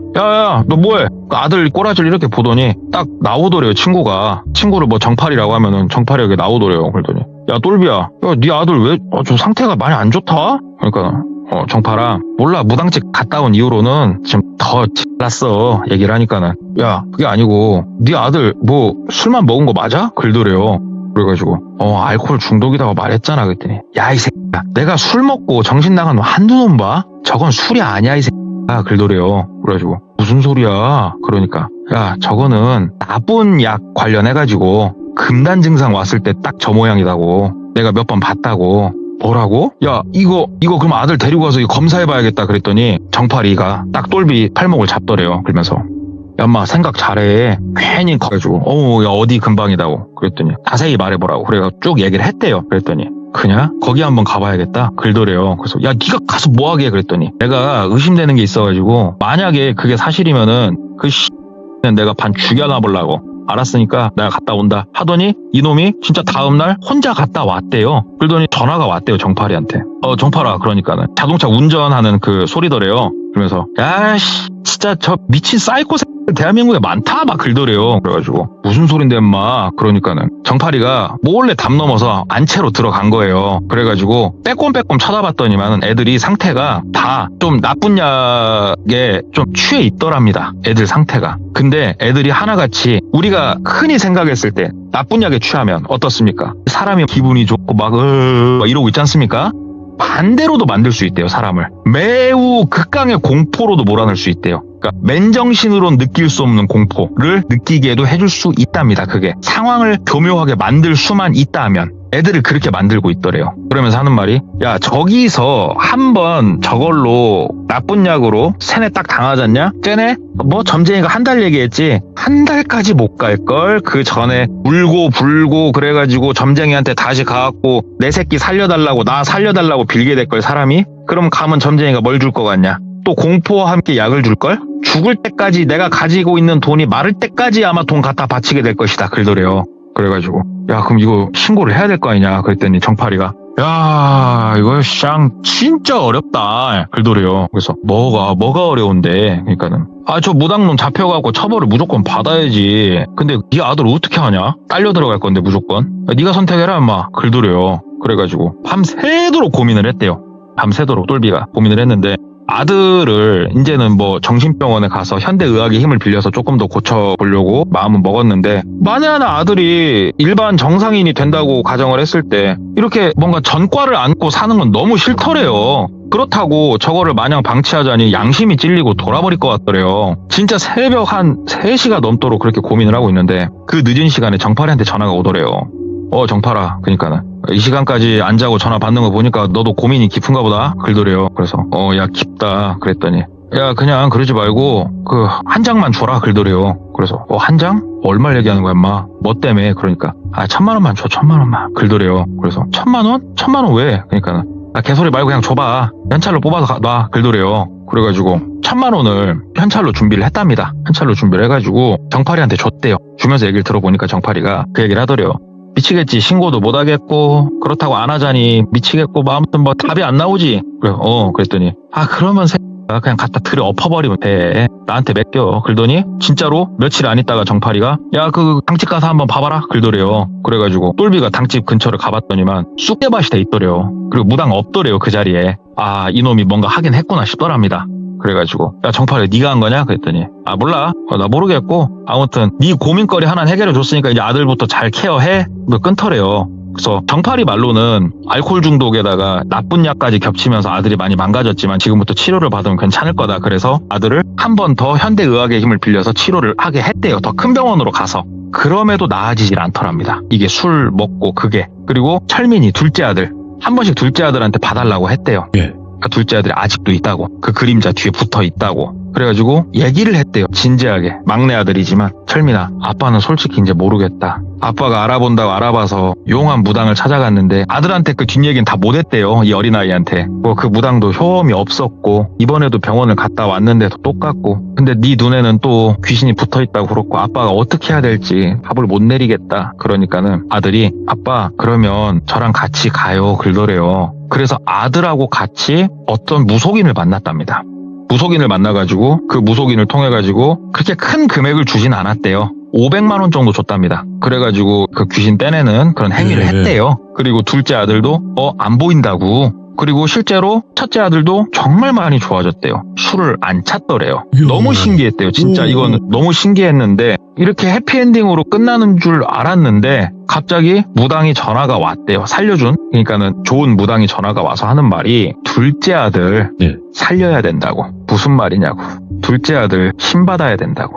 너 뭐해? 그 아들 꼬라지를 이렇게 보더니 딱 나오더래요. 친구를 뭐 정팔이라고 하면은 정팔이에게 나오더래요. 그러더니 야 똘비야 야 네 아들 왜 좀 상태가 많이 안 좋다? 그러니까 정팔아 몰라 무당집 갔다 온 이후로는 지금 더 잘났어. 얘기를 하니까는 야 그게 아니고 네 아들 뭐 술만 먹은 거 맞아? 그러더래요. 그래가지고 알코올 중독이라고 말했잖아. 그랬더니 야 이 새끼야 내가 술 먹고 정신 나간 놈 한두 놈 봐? 저건 술이 아니야 이 새끼야. 그러더래요. 그래가지고 무슨 소리야? 그러니까 야 저거는 나쁜 약 관련해가지고 금단 증상 왔을 때 딱 저 모양이라고 내가 몇 번 봤다고. 뭐라고? 야 이거 그럼 아들 데리고 가서 이거 검사해봐야겠다. 그랬더니 정팔이가 딱 똘비 팔목을 잡더래요. 그러면서 야 엄마 생각 잘해. 괜히 가가지고 야 어디 근방이다고. 그랬더니 자세히 말해보라고. 그래가지고 쭉 얘기를 했대요. 그랬더니 그냥 거기 한번 가봐야겠다. 그러더래요. 그래서 야 네가 가서 뭐하게? 그랬더니 내가 의심되는 게 있어가지고 만약에 그게 사실이면은 내가 반 죽여놔보려고. 알았으니까 내가 갔다 온다 하더니 이놈이 진짜 다음날 혼자 갔다 왔대요. 그러더니 전화가 왔대요. 정팔이한테. 정팔아 그러니까는 자동차 운전하는 그 소리더래요. 그러면서 야씨 진짜 저 미친 사이코 대한민국에 많다 막 그러더래요. 그래가지고 무슨 소린데 인마. 그러니까는 정팔이가 몰래 담 넘어서 안채로 들어간 거예요. 그래가지고 빼꼼빼꼼 쳐다봤더니만 애들이 상태가 다 좀 나쁜 약에 좀 취해 있더랍니다. 애들 상태가. 근데 애들이 하나같이 우리가 흔히 생각했을 때 나쁜 약에 취하면 어떻습니까? 사람이 기분이 좋고 막 이러고 있지 않습니까? 반대로도 만들 수 있대요. 사람을 매우 극강의 공포로도 몰아넣을 수 있대요. 그러니까 맨정신으로 느낄 수 없는 공포를 느끼게도 해줄 수 있답니다. 그게 상황을 교묘하게 만들 수만 있다면 애들을 그렇게 만들고 있더래요. 그러면서 하는 말이 야 저기서 한번 저걸로 나쁜 약으로 세뇌 딱 당하잖냐? 쟤네 뭐 점쟁이가 한 달 얘기했지 한 달까지 못 갈걸. 그 전에 울고 불고 그래가지고 점쟁이한테 다시 가갖고 내 새끼 살려달라고 나 살려달라고 빌게 될걸 사람이. 그럼 가면 점쟁이가 뭘 줄 거 같냐? 또 공포와 함께 약을 줄걸? 죽을 때까지 내가 가지고 있는 돈이 마를 때까지 아마 돈 갖다 바치게 될 것이다. 그러더래요. 그래가지고 야 그럼 이거 신고를 해야 될 거 아니냐. 그랬더니 정팔이가 야 이거 진짜 어렵다. 그러더래요. 그래서 뭐가 어려운데. 그러니까는 저 무당놈 잡혀갖고 처벌을 무조건 받아야지. 근데 네 아들 어떻게 하냐? 딸려 들어갈 건데 무조건. 네가 선택해라 인마. 그러더래요. 그래가지고 밤새도록 고민을 했대요. 밤새도록 똘비가 고민을 했는데 아들을 이제는 뭐 정신병원에 가서 현대의학의 힘을 빌려서 조금 더 고쳐보려고 마음은 먹었는데 만에 하나 아들이 일반 정상인이 된다고 가정을 했을 때 이렇게 뭔가 전과를 안고 사는 건 너무 싫더래요. 그렇다고 저거를 마냥 방치하자니 양심이 찔리고 돌아버릴 것 같더래요. 진짜 새벽 한 3시가 넘도록 그렇게 고민을 하고 있는데 그 늦은 시간에 정팔이한테 전화가 오더래요. 정팔아 그러니까는 이 시간까지 안 자고 전화 받는 거 보니까 너도 고민이 깊은가 보다. 그러더래요. 그래서 야 깊다. 그랬더니 야 그냥 그러지 말고 한 장만 줘라. 그러더래요. 그래서 한 장? 얼마를 얘기하는 거야 인마? 뭐 때문에? 그러니까 1,000만 원만 줘. 1,000만 원만. 그러더래요. 그래서 1,000만 원? 1,000만 원 왜? 그러니까 개소리 말고 그냥 줘봐. 연찰로 뽑아서 놔. 그러더래요. 그래가지고 1,000만 원을 현찰로 준비를 했답니다. 현찰로 준비를 해가지고 정파리한테 줬대요. 주면서 얘기를 들어보니까 정파리가 그 얘기를 하더래요. 미치겠지. 신고도 못하겠고 그렇다고 안 하자니 미치겠고 뭐 아무튼 뭐 답이 안 나오지. 그래. 그랬더니 그러면 그냥 갖다 들여 엎어버리면 돼. 나한테 맡겨. 그러더니 진짜로 며칠 안 있다가 정파리가 야 그 당집 가서 한번 봐봐라. 그러더래요. 그래가지고 똘비가 당집 근처를 가봤더니만 쑥대밭이 돼 있더래요. 그리고 무당 없더래요. 그 자리에. 이놈이 뭔가 하긴 했구나 싶더랍니다. 그래가지고 야 정파리 네가 한 거냐? 그랬더니 몰라. 나 모르겠고 아무튼 네 고민거리 하나 해결해 줬으니까 이제 아들부터 잘 케어해. 끊더래요. 그래서 정파리 말로는 알코올 중독에다가 나쁜 약까지 겹치면서 아들이 많이 망가졌지만 지금부터 치료를 받으면 괜찮을 거다. 그래서 아들을 한 번 더 현대의학의 힘을 빌려서 치료를 하게 했대요. 더 큰 병원으로 가서. 그럼에도 나아지질 않더랍니다. 이게 술 먹고 그게. 그리고 철민이 둘째 아들. 한 번씩 둘째 아들한테 봐달라고 했대요. 예. 그 둘째 아들이 아직도 있다고. 그 그림자 뒤에 붙어 있다고. 그래가지고 얘기를 했대요. 진지하게. 막내 아들이지만 철민아, 아빠는 솔직히 이제 모르겠다. 아빠가 알아본다고 알아봐서 용한 무당을 찾아갔는데 아들한테 그 뒷얘기는 다 못했대요. 이 어린아이한테. 그 무당도 효험이 없었고 이번에도 병원을 갔다 왔는데도 똑같고 근데 네 눈에는 또 귀신이 붙어있다고 그렇고 아빠가 어떻게 해야 될지 답을 못 내리겠다. 그러니까는 아들이 아빠 그러면 저랑 같이 가요. 그러더래요. 그래서 아들하고 같이 어떤 무속인을 만났답니다. 무속인을 만나가지고 그 무속인을 통해가지고 그렇게 큰 금액을 주진 않았대요. 500만 원 정도 줬답니다. 그래가지고 그 귀신 떼내는 그런 행위를 했대요. 그리고 둘째 아들도 안 보인다고. 그리고 실제로 첫째 아들도 정말 많이 좋아졌대요. 술을 안 찾더래요. 너무 신기했대요. 진짜 이건 너무 신기했는데 이렇게 해피엔딩으로 끝나는 줄 알았는데 갑자기 무당이 전화가 왔대요. 살려준. 그러니까는 좋은 무당이 전화가 와서 하는 말이 둘째 아들 살려야 된다고. 무슨 말이냐고. 둘째 아들 신받아야 된다고.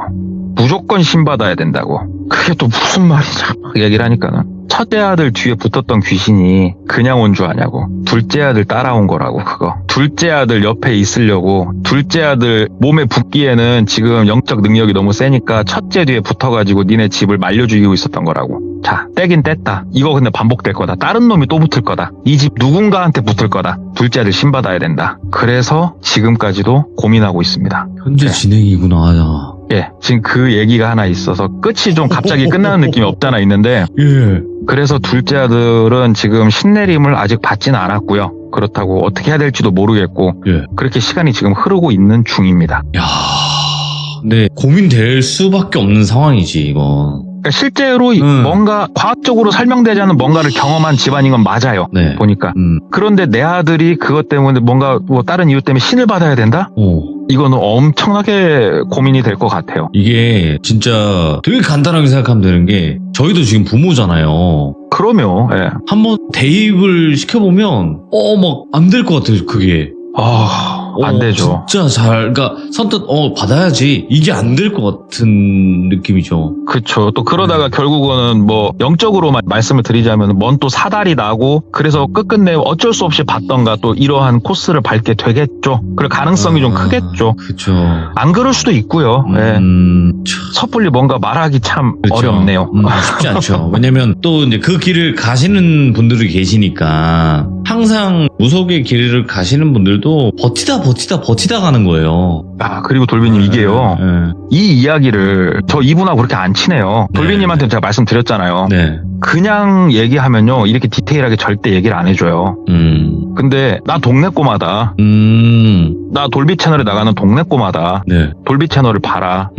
무조건 신받아야 된다고. 그게 또 무슨 말이냐. 그 얘기를 하니까는 첫째 아들 뒤에 붙었던 귀신이 그냥 온 줄 아냐고. 둘째 아들 따라온 거라고 그거. 둘째 아들 옆에 있으려고. 둘째 아들 몸에 붙기에는 지금 영적 능력이 너무 세니까 첫째 뒤에 붙어가지고 니네 집을 말려 죽이고 있었던 거라고. 자, 떼긴 뗐다. 이거 근데 반복될 거다. 다른 놈이 또 붙을 거다. 이 집 누군가한테 붙을 거다. 둘째 아들 신받아야 된다. 그래서 지금까지도 고민하고 있습니다. 현재 진행이구나. 예, 지금 그 얘기가 하나 있어서 끝이 좀 갑자기 끝나는 느낌이 없잖아 있는데 예. 그래서 둘째 아들은 지금 신내림을 아직 받지는 않았고요. 그렇다고 어떻게 해야 될지도 모르겠고 그렇게 시간이 지금 흐르고 있는 중입니다. 야, 근데 고민될 수밖에 없는 상황이지 이거. 그러니까 실제로 뭔가 과학적으로 설명되지 않는 뭔가를 경험한 집안인 건 맞아요. 네. 보니까. 그런데 내 아들이 그것 때문에 뭔가 뭐 다른 이유 때문에 신을 받아야 된다? 이거는 엄청나게 고민이 될 것 같아요. 이게 진짜 되게 간단하게 생각하면 되는 게 저희도 지금 부모잖아요. 그럼요. 예. 한번 대입을 시켜보면 막 안 될 것 같아요 그게. 안 되죠. 진짜 그러니까 선뜻 받아야지 이게 안 될 것 같은 느낌이죠. 그렇죠. 또 그러다가 결국은 뭐 영적으로만 말씀을 드리자면 뭔 또 사달이 나고 그래서 끝끝내 어쩔 수 없이 받던가 또 이러한 코스를 밟게 되겠죠. 그럴 가능성이 좀 크겠죠. 그렇죠. 안 그럴 수도 있고요. 예. 섣불리 뭔가 말하기 참 그쵸. 어렵네요. 쉽지 않죠. 왜냐면 또 이제 그 길을 가시는 분들이 계시니까 항상 무속의 길을 가시는 분들도 버티다 가는 거예요. 그리고 돌비님 이게요. 이 이야기를 저 이분하고 그렇게 안 친해요. 돌비님한테 제가 말씀드렸잖아요. 네. 그냥 얘기하면요 이렇게 디테일하게 절대 얘기를 안 해줘요. 근데 나 동네 꼬마다. 나 돌비 채널에 나가는 동네 꼬마다. 네. 돌비 채널을 봐라.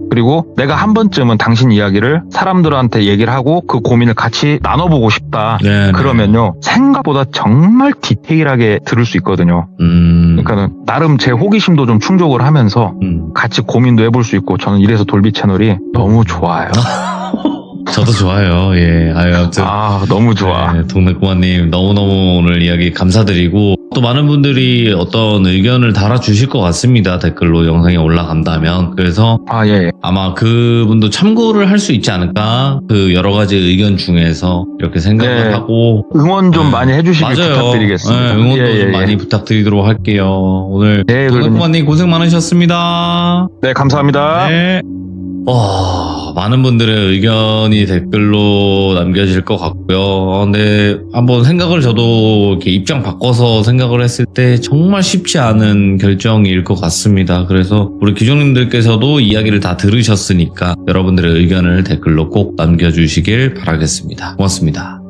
그리고 내가 한 번쯤은 당신 이야기를 사람들한테 얘기를 하고 그 고민을 같이 나눠보고 싶다. 네, 그러면요 생각보다 정말 디테일하게 들을 수 있거든요. 그러니까는 나름 제 호기심도 좀 충족을 하면서 같이 고민도 해볼 수 있고 저는 이래서 돌비 채널이 너무 좋아요. 저도 좋아요. 예. 아무튼. 너무 좋아. 네, 동네꼬마님 너무너무 오늘 이야기 감사드리고 또 많은 분들이 어떤 의견을 달아주실 것 같습니다. 댓글로 영상이 올라간다면. 그래서 예. 아마 그분도 참고를 할 수 있지 않을까? 그 여러 가지 의견 중에서 이렇게 생각을 하고 응원 좀 많이 해주시길 맞아요. 부탁드리겠습니다. 응원도 좀 많이 부탁드리도록 할게요. 오늘 동네꼬마님 고생 많으셨습니다. 네, 감사합니다. 네. 많은 분들의 의견이 댓글로 남겨질 것 같고요. 근데 한번 생각을 저도 이렇게 입장 바꿔서 생각을 했을 때 정말 쉽지 않은 결정일 것 같습니다. 그래서 우리 귀족님들께서도 이야기를 다 들으셨으니까 여러분들의 의견을 댓글로 꼭 남겨주시길 바라겠습니다. 고맙습니다.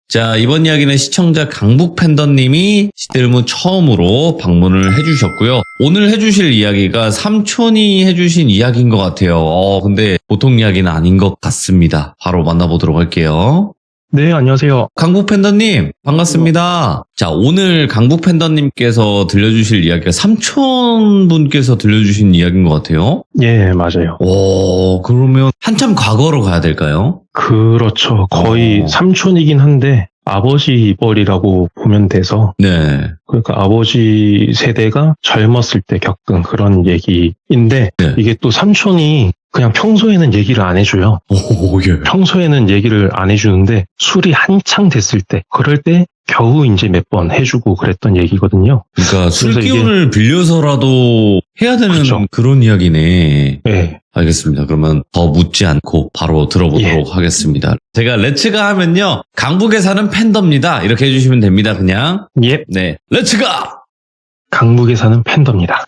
자, 이번 이야기는 시청자 강북팬더님이 시들무 처음으로 방문을 해주셨고요. 오늘 해주실 이야기가 삼촌이 해주신 이야기인 것 같아요. 근데 보통 이야기는 아닌 것 같습니다. 바로 만나보도록 할게요. 네, 안녕하세요. 강북팬더님, 반갑습니다. 자, 오늘 강북팬더님께서 들려주실 이야기가 삼촌분께서 들려주신 이야기인 것 같아요. 예, 맞아요. 그러면 한참 과거로 가야 될까요? 그렇죠. 거의 삼촌이긴 한데 아버지 뻘이라고 보면 돼서 네. 그러니까 아버지 세대가 젊었을 때 겪은 그런 얘기인데 네. 이게 또 삼촌이 그냥 평소에는 얘기를 안 해줘요. 예. 평소에는 얘기를 안 해주는데 술이 한창 됐을 때 그럴 때 겨우 이제 몇 번 해주고 그랬던 얘기거든요. 그러니까 술 그래서 기운을 빌려서라도 해야 되는 그쵸. 그런 이야기네. 네. 알겠습니다. 그러면 더 묻지 않고 바로 들어보도록 하겠습니다. 제가 렛츠가 하면요. 강북에 사는 팬더입니다. 이렇게 해주시면 됩니다. 그냥. 예, 네. 렛츠가! 강북에 사는 팬더입니다.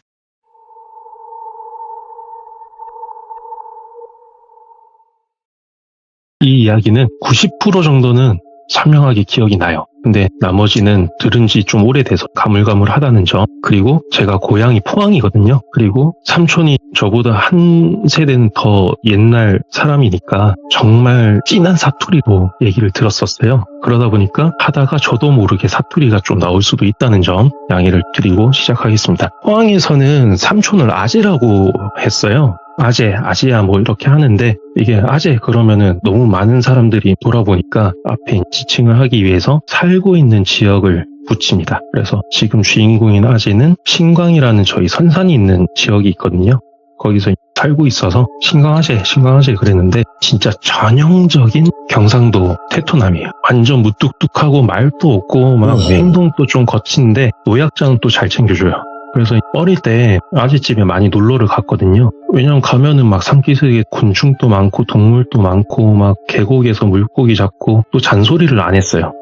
이 이야기는 90% 정도는 선명하게 기억이 나요. 근데 나머지는 들은 지 좀 오래돼서 가물가물하다는 점, 그리고 제가 고향이 포항이거든요. 그리고 삼촌이 저보다 한 세대는 더 옛날 사람이니까 정말 진한 사투리로 얘기를 들었었어요. 그러다 보니까 하다가 저도 모르게 사투리가 좀 나올 수도 있다는 점 양해를 드리고 시작하겠습니다. 포항에서는 삼촌을 아재라고 했어요. 아재야 뭐 이렇게 하는데 이게 아재 그러면은 너무 많은 사람들이 돌아보니까 앞에 지칭을 하기 위해서 살고 있는 지역을 붙입니다. 그래서 지금 주인공인 아재는 신광이라는 저희 선산이 있는 지역이 있거든요. 거기서 살고 있어서 신광아재 그랬는데 진짜 전형적인 경상도 테토남이에요. 완전 무뚝뚝하고 말도 없고 막 행동도 좀 거친데 노약자는 또 잘 챙겨줘요. 그래서 어릴 때 아재집에 많이 놀러를 갔거든요. 왜냐면 가면은 막 산기슭에 곤충도 많고 동물도 많고 막 계곡에서 물고기 잡고 또 잔소리를 안 했어요.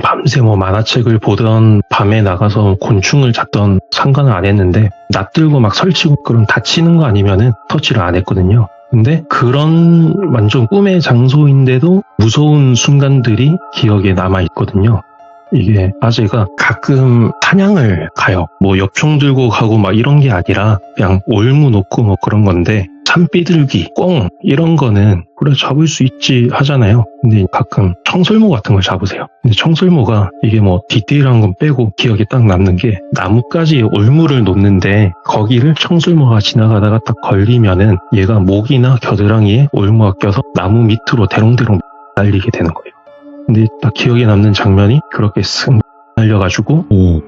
밤새 뭐 만화책을 보던 밤에 나가서 곤충을 잡던 상관을 안 했는데 낯 들고 막 설치고 그럼 다치는 거 아니면은 터치를 안 했거든요. 근데 그런 완전 꿈의 장소인데도 무서운 순간들이 기억에 남아 있거든요. 이게 아재가 가끔 사냥을 가요. 뭐 엽총 들고 가고 막 이런 게 아니라 그냥 올무 놓고 뭐 그런 건데 산비둘기, 꿩 이런 거는 그래 잡을 수 있지 하잖아요. 근데 가끔 청설모 같은 걸 잡으세요. 근데 청설모가 이게 뭐 디테일한 건 빼고 기억에 딱 남는 게 나뭇가지에 올무를 놓는데 거기를 청설모가 지나가다가 딱 걸리면은 얘가 목이나 겨드랑이에 올무가 껴서 나무 밑으로 대롱대롱 날리게 되는 거예요. 근데 딱 기억에 남는 장면이 그렇게 쓱 날려가지고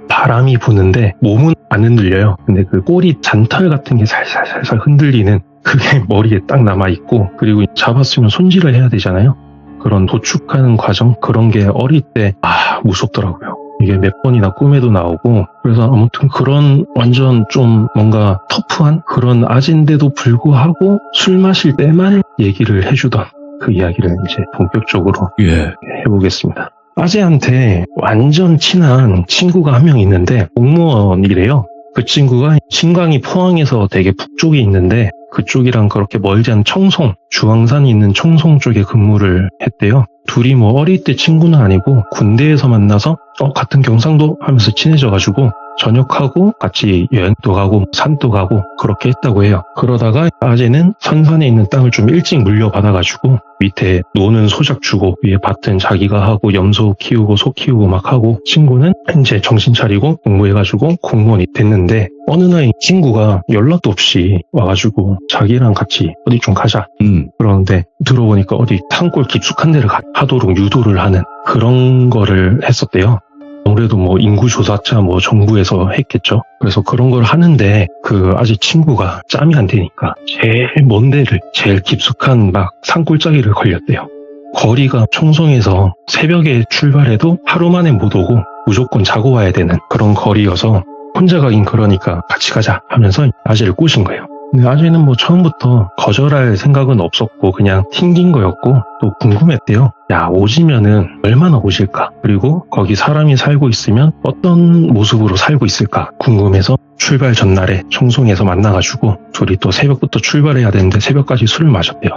바람이 부는데 몸은 안 흔들려요. 근데 그 꼬리 잔털 같은 게 살살살살 흔들리는 그게 머리에 딱 남아있고 그리고 잡았으면 손질을 해야 되잖아요. 그런 도축하는 과정 그런 게 어릴 때 무섭더라고요. 이게 몇 번이나 꿈에도 나오고 그래서 아무튼 그런 완전 좀 뭔가 터프한 그런 아재인데도 불구하고 술 마실 때만 얘기를 해주던 그 이야기를 이제 본격적으로 해보겠습니다. 아재한테 완전 친한 친구가 한 명 있는데 공무원이래요. 그 친구가 신광이 포항에서 되게 북쪽에 있는데 그쪽이랑 그렇게 멀지 않은 청송, 주황산이 있는 청송 쪽에 근무를 했대요. 둘이 뭐 어릴 때 친구는 아니고 군대에서 만나서 같은 경상도 하면서 친해져가지고 전역하고 같이 여행도 가고 산도 가고 그렇게 했다고 해요. 그러다가 아재는 선산에 있는 땅을 좀 일찍 물려받아가지고 밑에 노는 소작 주고 위에 밭은 자기가 하고 염소 키우고 소 키우고 막 하고, 친구는 이제 정신 차리고 공부해가지고 공무원이 됐는데 어느 날 친구가 연락도 없이 와가지고 자기랑 같이 어디 좀 가자 그러는데 들어보니까 어디 산골 깊숙한 데를 하도록 유도를 하는 그런 거를 했었대요. 아무래도 뭐 인구조사차 뭐 정부에서 했겠죠. 그래서 그런 걸 하는데 그 아직 친구가 짬이 안 되니까 제일 먼 데를, 제일 깊숙한 막 산골짜기를 걸렸대요. 거리가 청송에서 새벽에 출발해도 하루 만에 못 오고 무조건 자고 와야 되는 그런 거리여서 혼자 가긴 그러니까 같이 가자 하면서 아재를 꼬신 거예요. 근데 아재는 뭐 처음부터 거절할 생각은 없었고 그냥 튕긴 거였고, 또 궁금했대요. 야, 오지면은 얼마나 오실까? 그리고 거기 사람이 살고 있으면 어떤 모습으로 살고 있을까? 궁금해서 출발 전날에 청송에서 만나가지고 둘이 또 새벽부터 출발해야 되는데 새벽까지 술을 마셨대요.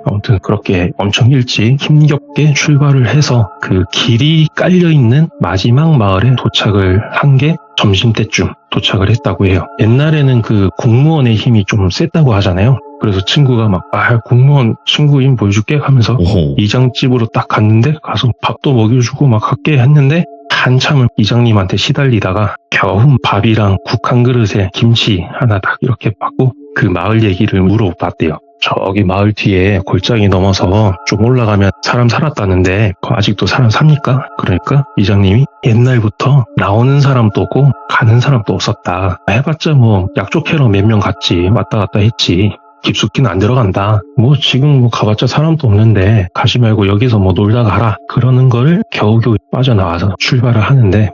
아무튼 그렇게 엄청 일찍 힘겹게 출발을 해서 그 길이 깔려있는 마지막 마을에 도착을 한 게 점심때쯤 도착을 했다고 해요. 옛날에는 그 공무원의 힘이 좀 셌다고 하잖아요. 그래서 친구가 막 공무원 친구 힘 보여줄게 하면서 오호. 이장집으로 딱 갔는데 가서 밥도 먹여주고 막 할게 했는데 한참을 이장님한테 시달리다가 겨우 밥이랑 국 한 그릇에 김치 하나 딱 이렇게 받고 그 마을 얘기를 물어봤대요. 저기 마을 뒤에 골짜기 넘어서 좀 올라가면 사람 살았다는데 아직도 사람 삽니까? 그러니까 이장님이 옛날부터 나오는 사람도 없고 가는 사람도 없었다. 해봤자 뭐 약초 캐러 몇 명 갔지, 왔다 갔다 했지. 깊숙이는 안 들어간다. 뭐 지금 뭐 가봤자 사람도 없는데 가지 말고 여기서 뭐 놀다 가라. 그러는 걸 겨우겨우 빠져나와서 출발을 하는데,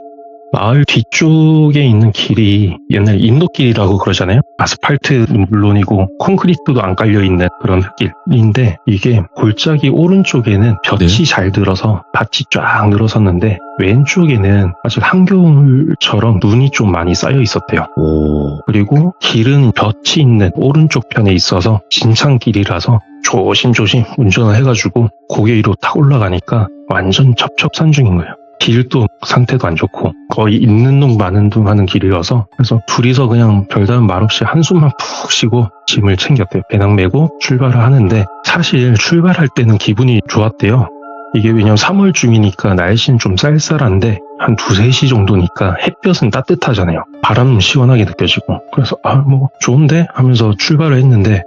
마을 뒤쪽에 있는 길이 옛날 인도길이라고 그러잖아요. 아스팔트는 물론이고 콘크리트도 안 깔려있는 그런 흙길인데, 이게 골짜기 오른쪽에는 볕이 잘 들어서 밭이 쫙 늘어섰는데 왼쪽에는 아직 한겨울처럼 눈이 좀 많이 쌓여 있었대요. 오. 그리고 길은 볕이 있는 오른쪽 편에 있어서 진창길이라서 조심조심 운전을 해가지고 고개 위로 탁 올라가니까 완전 첩첩산중인 거예요. 길도 상태도 안 좋고 거의 있는 둥 마는 둥 하는 길이어서, 그래서 둘이서 그냥 별다른 말 없이 한숨만 푹 쉬고 짐을 챙겼대요. 배낭 메고 출발을 하는데 사실 출발할 때는 기분이 좋았대요. 이게 왜냐면 3월 중이니까 날씨는 좀 쌀쌀한데 한 2, 3시 정도니까 햇볕은 따뜻하잖아요. 바람은 시원하게 느껴지고, 그래서 뭐 좋은데 하면서 출발을 했는데,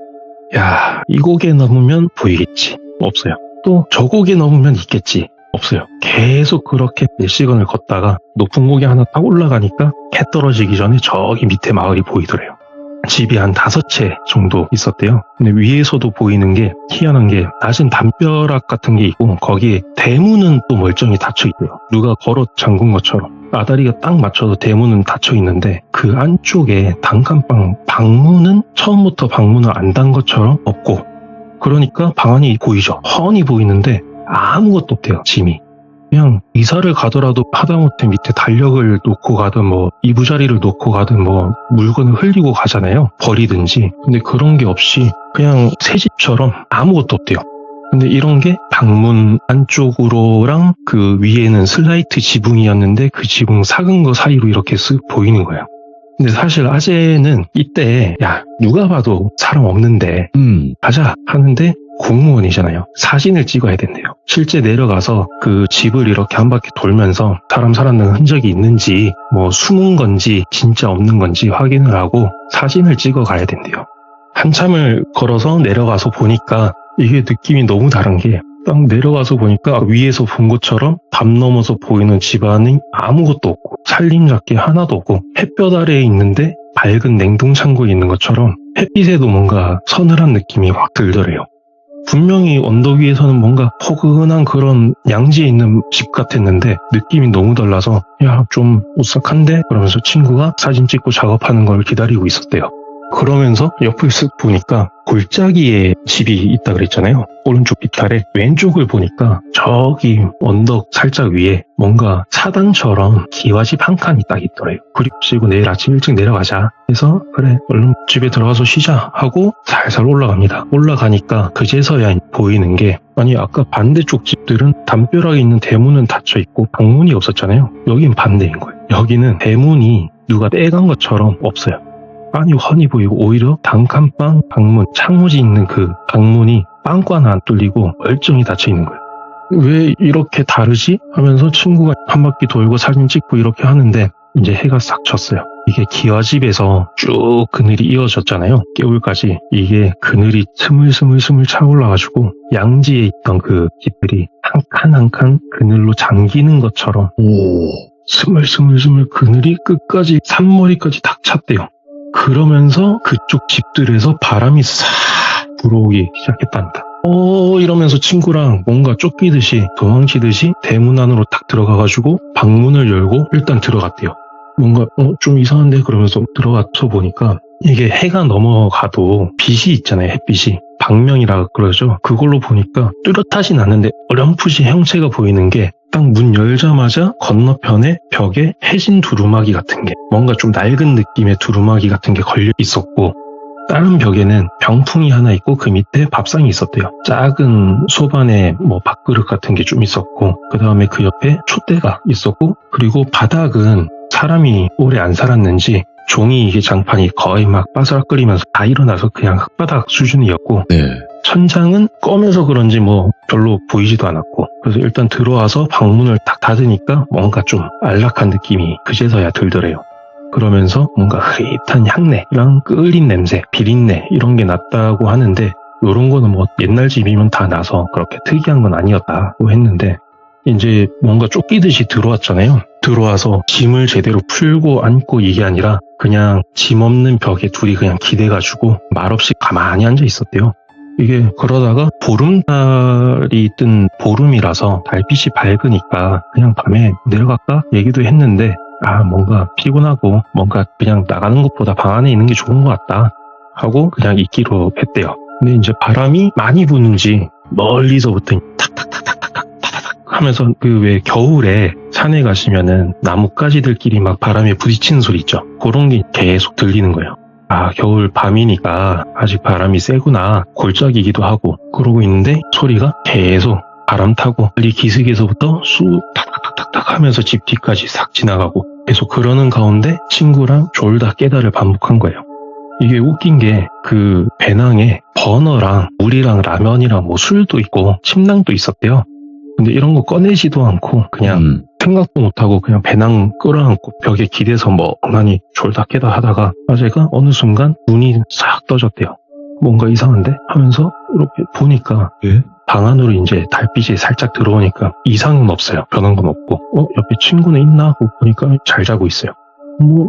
야, 이 고개 넘으면 보이겠지? 없어요. 또 저 고개 넘으면 있겠지? 없어요. 계속 그렇게 몇 시간을 걷다가 높은 고개 하나 딱 올라가니까 해 떨어지기 전에 저기 밑에 마을이 보이더래요. 집이 한 5채 정도 있었대요. 근데 위에서도 보이는 게 희한한 게 낮은 담벼락 같은 게 있고 거기에 대문은 또 멀쩡히 닫혀 있대요. 누가 걸어 잠근 것처럼. 아다리가 딱 맞춰서 대문은 닫혀 있는데 그 안쪽에 단칸방 방문은 처음부터 방문을 안 단 것처럼 없고, 그러니까 방 안이 보이죠. 훤히 보이는데 아무것도 없대요. 짐이. 그냥 이사를 가더라도 하다못해 밑에 달력을 놓고 가든 뭐 이부자리를 놓고 가든 뭐 물건을 흘리고 가잖아요. 버리든지. 근데 그런 게 없이 그냥 새 집처럼 아무것도 없대요. 근데 이런 게 방문 안쪽으로랑 그 위에는 슬라이트 지붕이었는데 그 지붕 삭은 거 사이로 이렇게 쓱 보이는 거예요. 근데 사실 아재는 이때 야, 누가 봐도 사람 없는데 가자 하는데 공무원이잖아요. 사진을 찍어야 된대요. 실제 내려가서 그 집을 이렇게 한 바퀴 돌면서 사람 살았는 흔적이 있는지 뭐 숨은 건지 진짜 없는 건지 확인을 하고 사진을 찍어 가야 된대요. 한참을 걸어서 내려가서 보니까 이게 느낌이 너무 다른 게, 딱 내려가서 보니까 위에서 본 것처럼 담 넘어서 보이는 집안이 아무것도 없고 살림잡기 하나도 없고 햇볕 아래에 있는데 밝은 냉동창고에 있는 것처럼 햇빛에도 뭔가 서늘한 느낌이 확 들더래요. 분명히 언덕 위에서는 뭔가 포근한 그런 양지에 있는 집 같았는데 느낌이 너무 달라서 야, 좀 오싹한데? 그러면서 친구가 사진 찍고 작업하는 걸 기다리고 있었대요. 그러면서 옆을 쓱 보니까 골짜기에 집이 있다 그랬잖아요. 오른쪽 빗아래 왼쪽을 보니까 저기 언덕 살짝 위에 뭔가 사당처럼 기와집 한 칸이 딱 있더래요. 그리고 내일 아침 일찍 내려가자 해서 그래 얼른 집에 들어가서 쉬자 하고 살살 올라갑니다. 올라가니까 그제서야 보이는 게, 아니 아까 반대쪽 집들은 담벼락에 있는 대문은 닫혀 있고 방문이 없었잖아요. 여긴 반대인 거예요. 여기는 대문이 누가 떼간 것처럼 없어요. 빵이 훤히 보이고 오히려 단칸방 방문, 창호지 있는 그 방문이 빵꾸 하나 안 뚫리고 멀쩡히 닫혀 있는 거예요. 왜 이렇게 다르지? 하면서 친구가 한 바퀴 돌고 사진 찍고 이렇게 하는데 이제 해가 싹 졌어요. 이게 기와집에서 쭉 그늘이 이어졌잖아요. 깨울까지. 이게 그늘이 스물스물 차올라가지고 양지에 있던 그 집들이 한 칸 한 칸 그늘로 잠기는 것처럼 스물스물 그늘이 끝까지 산머리까지 탁 찼대요. 그러면서 그쪽 집들에서 바람이 싹 불어오기 시작했답니다. 이러면서 친구랑 뭔가 쫓기듯이 도망치듯이 대문 안으로 딱 들어가가지고 방문을 열고 일단 들어갔대요. 뭔가 좀 이상한데 그러면서 들어가서 보니까 이게 해가 넘어가도 빛이 있잖아요. 햇빛이 방명이라 그러죠. 그걸로 보니까 뚜렷하진 않는데 어렴풋이 형체가 보이는 게 딱 문 열자마자 건너편에 벽에 해진 두루마기 같은 게 뭔가 좀 낡은 느낌의 두루마기 같은 게 걸려 있었고 다른 벽에는 병풍이 하나 있고 그 밑에 밥상이 있었대요. 작은 소반에 뭐 밥그릇 같은 게 좀 있었고 그 다음에 그 옆에 촛대가 있었고 그리고 바닥은 사람이 오래 안 살았는지 종이 이게 장판이 거의 막 바스락거리면서 다 일어나서 그냥 흙바닥 수준이었고 네. 천장은 검해서 그런지 뭐 별로 보이지도 않았고 그래서 일단 들어와서 방문을 딱 닫으니까 뭔가 좀 안락한 느낌이 그제서야 들더래요. 그러면서 뭔가 흐릿한 향내랑 끓인 냄새, 비린내 이런 게 났다고 하는데 이런 거는 뭐 옛날 집이면 다 나서 그렇게 특이한 건 아니었다고 했는데 이제 뭔가 쫓기듯이 들어왔잖아요. 들어와서 짐을 제대로 풀고 앉고 이게 아니라 그냥 짐 없는 벽에 둘이 그냥 기대가지고 말없이 가만히 앉아 있었대요. 이게 그러다가 보름달이 뜬 보름이라서 달빛이 밝으니까 그냥 밤에 내려갈까 얘기도 했는데 뭔가 피곤하고 뭔가 그냥 나가는 것보다 방 안에 있는 게 좋은 것 같다 하고 그냥 있기로 했대요. 근데 이제 바람이 많이 부는지 멀리서부터 탁탁탁탁탁탁 하면서 그 왜 겨울에 산에 가시면은 나뭇가지들끼리 막 바람에 부딪히는 소리 있죠. 그런 게 계속 들리는 거예요. 겨울 밤이니까 아직 바람이 세구나 골짜기기도 하고 그러고 있는데 소리가 계속 바람 타고 빨리 기슭에서부터 쑥 탁탁탁탁 하면서 집 뒤까지 싹 지나가고 계속 그러는 가운데 친구랑 졸다 깨다를 반복한 거예요. 이게 웃긴 게 그 배낭에 버너랑 물이랑 라면이랑 뭐 술도 있고 침낭도 있었대요. 근데 이런 거 꺼내지도 않고 그냥 생각도 못하고 그냥 배낭 끌어안고 벽에 기대서 멍하니 졸다 깨다 하다가 아재가 어느 순간 눈이 싹 떠졌대요. 뭔가 이상한데? 하면서 이렇게 보니까 방 안으로 이제 달빛이 살짝 들어오니까 이상은 없어요. 변한 건 없고 옆에 친구는 있나 하고 보니까 잘 자고 있어요.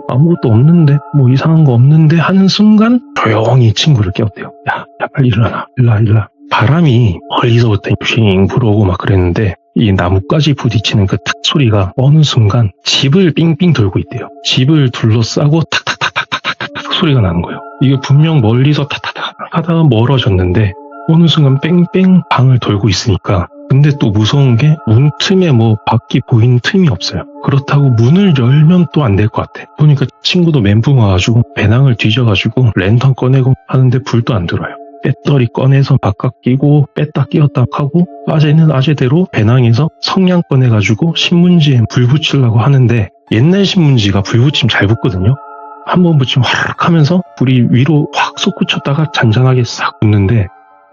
아무것도 없는데 이상한 거 없는데 하는 순간 조용히 친구를 깨웠대요. 야 빨리 일어나 일어나. 바람이 멀리서부터 핑 불어오고 막 그랬는데 이 나뭇가지 부딪히는 그 탁 소리가 어느 순간 집을 삥삥 돌고 있대요. 집을 둘러싸고 탁탁탁탁탁탁 소리가 나는 거예요. 이게 분명 멀리서 탁탁탁 하다가 멀어졌는데 어느 순간 뺑뺑 방을 돌고 있으니까 근데 또 무서운 게 문 틈에 밖이 보이는 틈이 없어요. 그렇다고 문을 열면 또 안 될 것 같아. 보니까 친구도 멘붕 와가지고 배낭을 뒤져가지고 랜턴 꺼내고 하는데 불도 안 들어요. 배터리 꺼내서 바깥 끼고 뺐다 끼웠다 하고 아재는 아재대로 배낭에서 성냥 꺼내가지고 신문지에 불 붙이려고 하는데 옛날 신문지가 불 붙이면 잘 붙거든요. 한번 붙이면 화르륵 하면서 불이 위로 확 솟구쳤다가 잔잔하게 싹 붙는데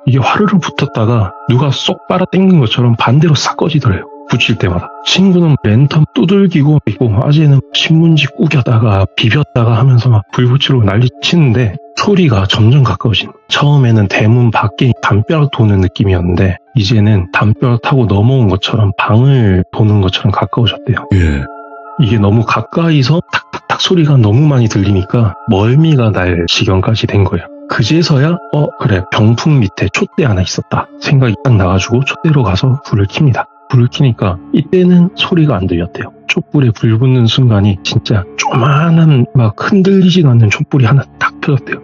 이게 화르륵 붙었다가 누가 쏙 빨아 당긴 것처럼 반대로 싹 꺼지더래요. 붙일 때마다. 친구는 랜턴 두들기고 있고 아재는 신문지 구겨다가 비볐다가 하면서 막 불 붙이려고 난리 치는데 소리가 점점 가까워지는 거예요. 처음에는 대문 밖에 담벼락 도는 느낌이었는데 이제는 담벼락 타고 넘어온 것처럼 방을 도는 것처럼 가까워졌대요. 이게 너무 가까이서 탁탁탁 소리가 너무 많이 들리니까 멀미가 날 지경까지 된 거예요. 그제서야 그래 병풍 밑에 촛대 하나 있었다 생각이 딱 나가지고 촛대로 가서 불을 켭니다. 불을 켜니까 이때는 소리가 안 들렸대요. 촛불에 불 붙는 순간이 진짜 조만한 막 흔들리지도 않는 촛불이 하나 딱 펴졌대요.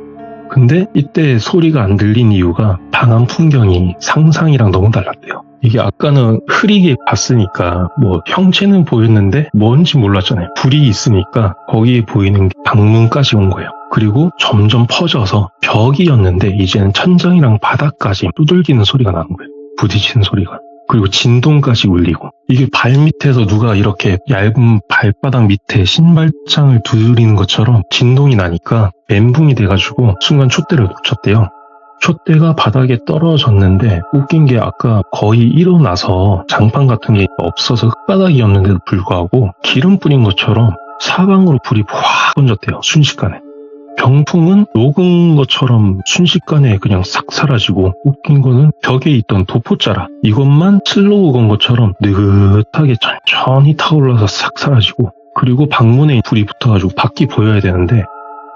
근데 이때 소리가 안 들린 이유가 방 안 풍경이 상상이랑 너무 달랐대요. 이게 아까는 흐리게 봤으니까 형체는 보였는데 뭔지 몰랐잖아요. 불이 있으니까 거기에 보이는 게 방문까지 온 거예요. 그리고 점점 퍼져서 벽이었는데 이제는 천장이랑 바닥까지 두들기는 소리가 나는 거예요. 부딪히는 소리가. 그리고 진동까지 울리고, 이게 발밑에서 누가 이렇게 얇은 발바닥 밑에 신발장을 두드리는 것처럼 진동이 나니까 멘붕이 돼가지고 순간 촛대를 놓쳤대요. 촛대가 바닥에 떨어졌는데 웃긴 게 아까 거의 일어나서 장판 같은 게 없어서 흙바닥이었는데도 불구하고 기름 뿌린 것처럼 사방으로 불이 확 번졌대요. 순식간에. 병풍은 녹은 것처럼 순식간에 그냥 싹 사라지고, 웃긴 거는 벽에 있던 도포자락 이것만 슬로우 건 것처럼 느긋하게 천천히 타올라서 싹 사라지고, 그리고 방문에 불이 붙어가지고 밖이 보여야 되는데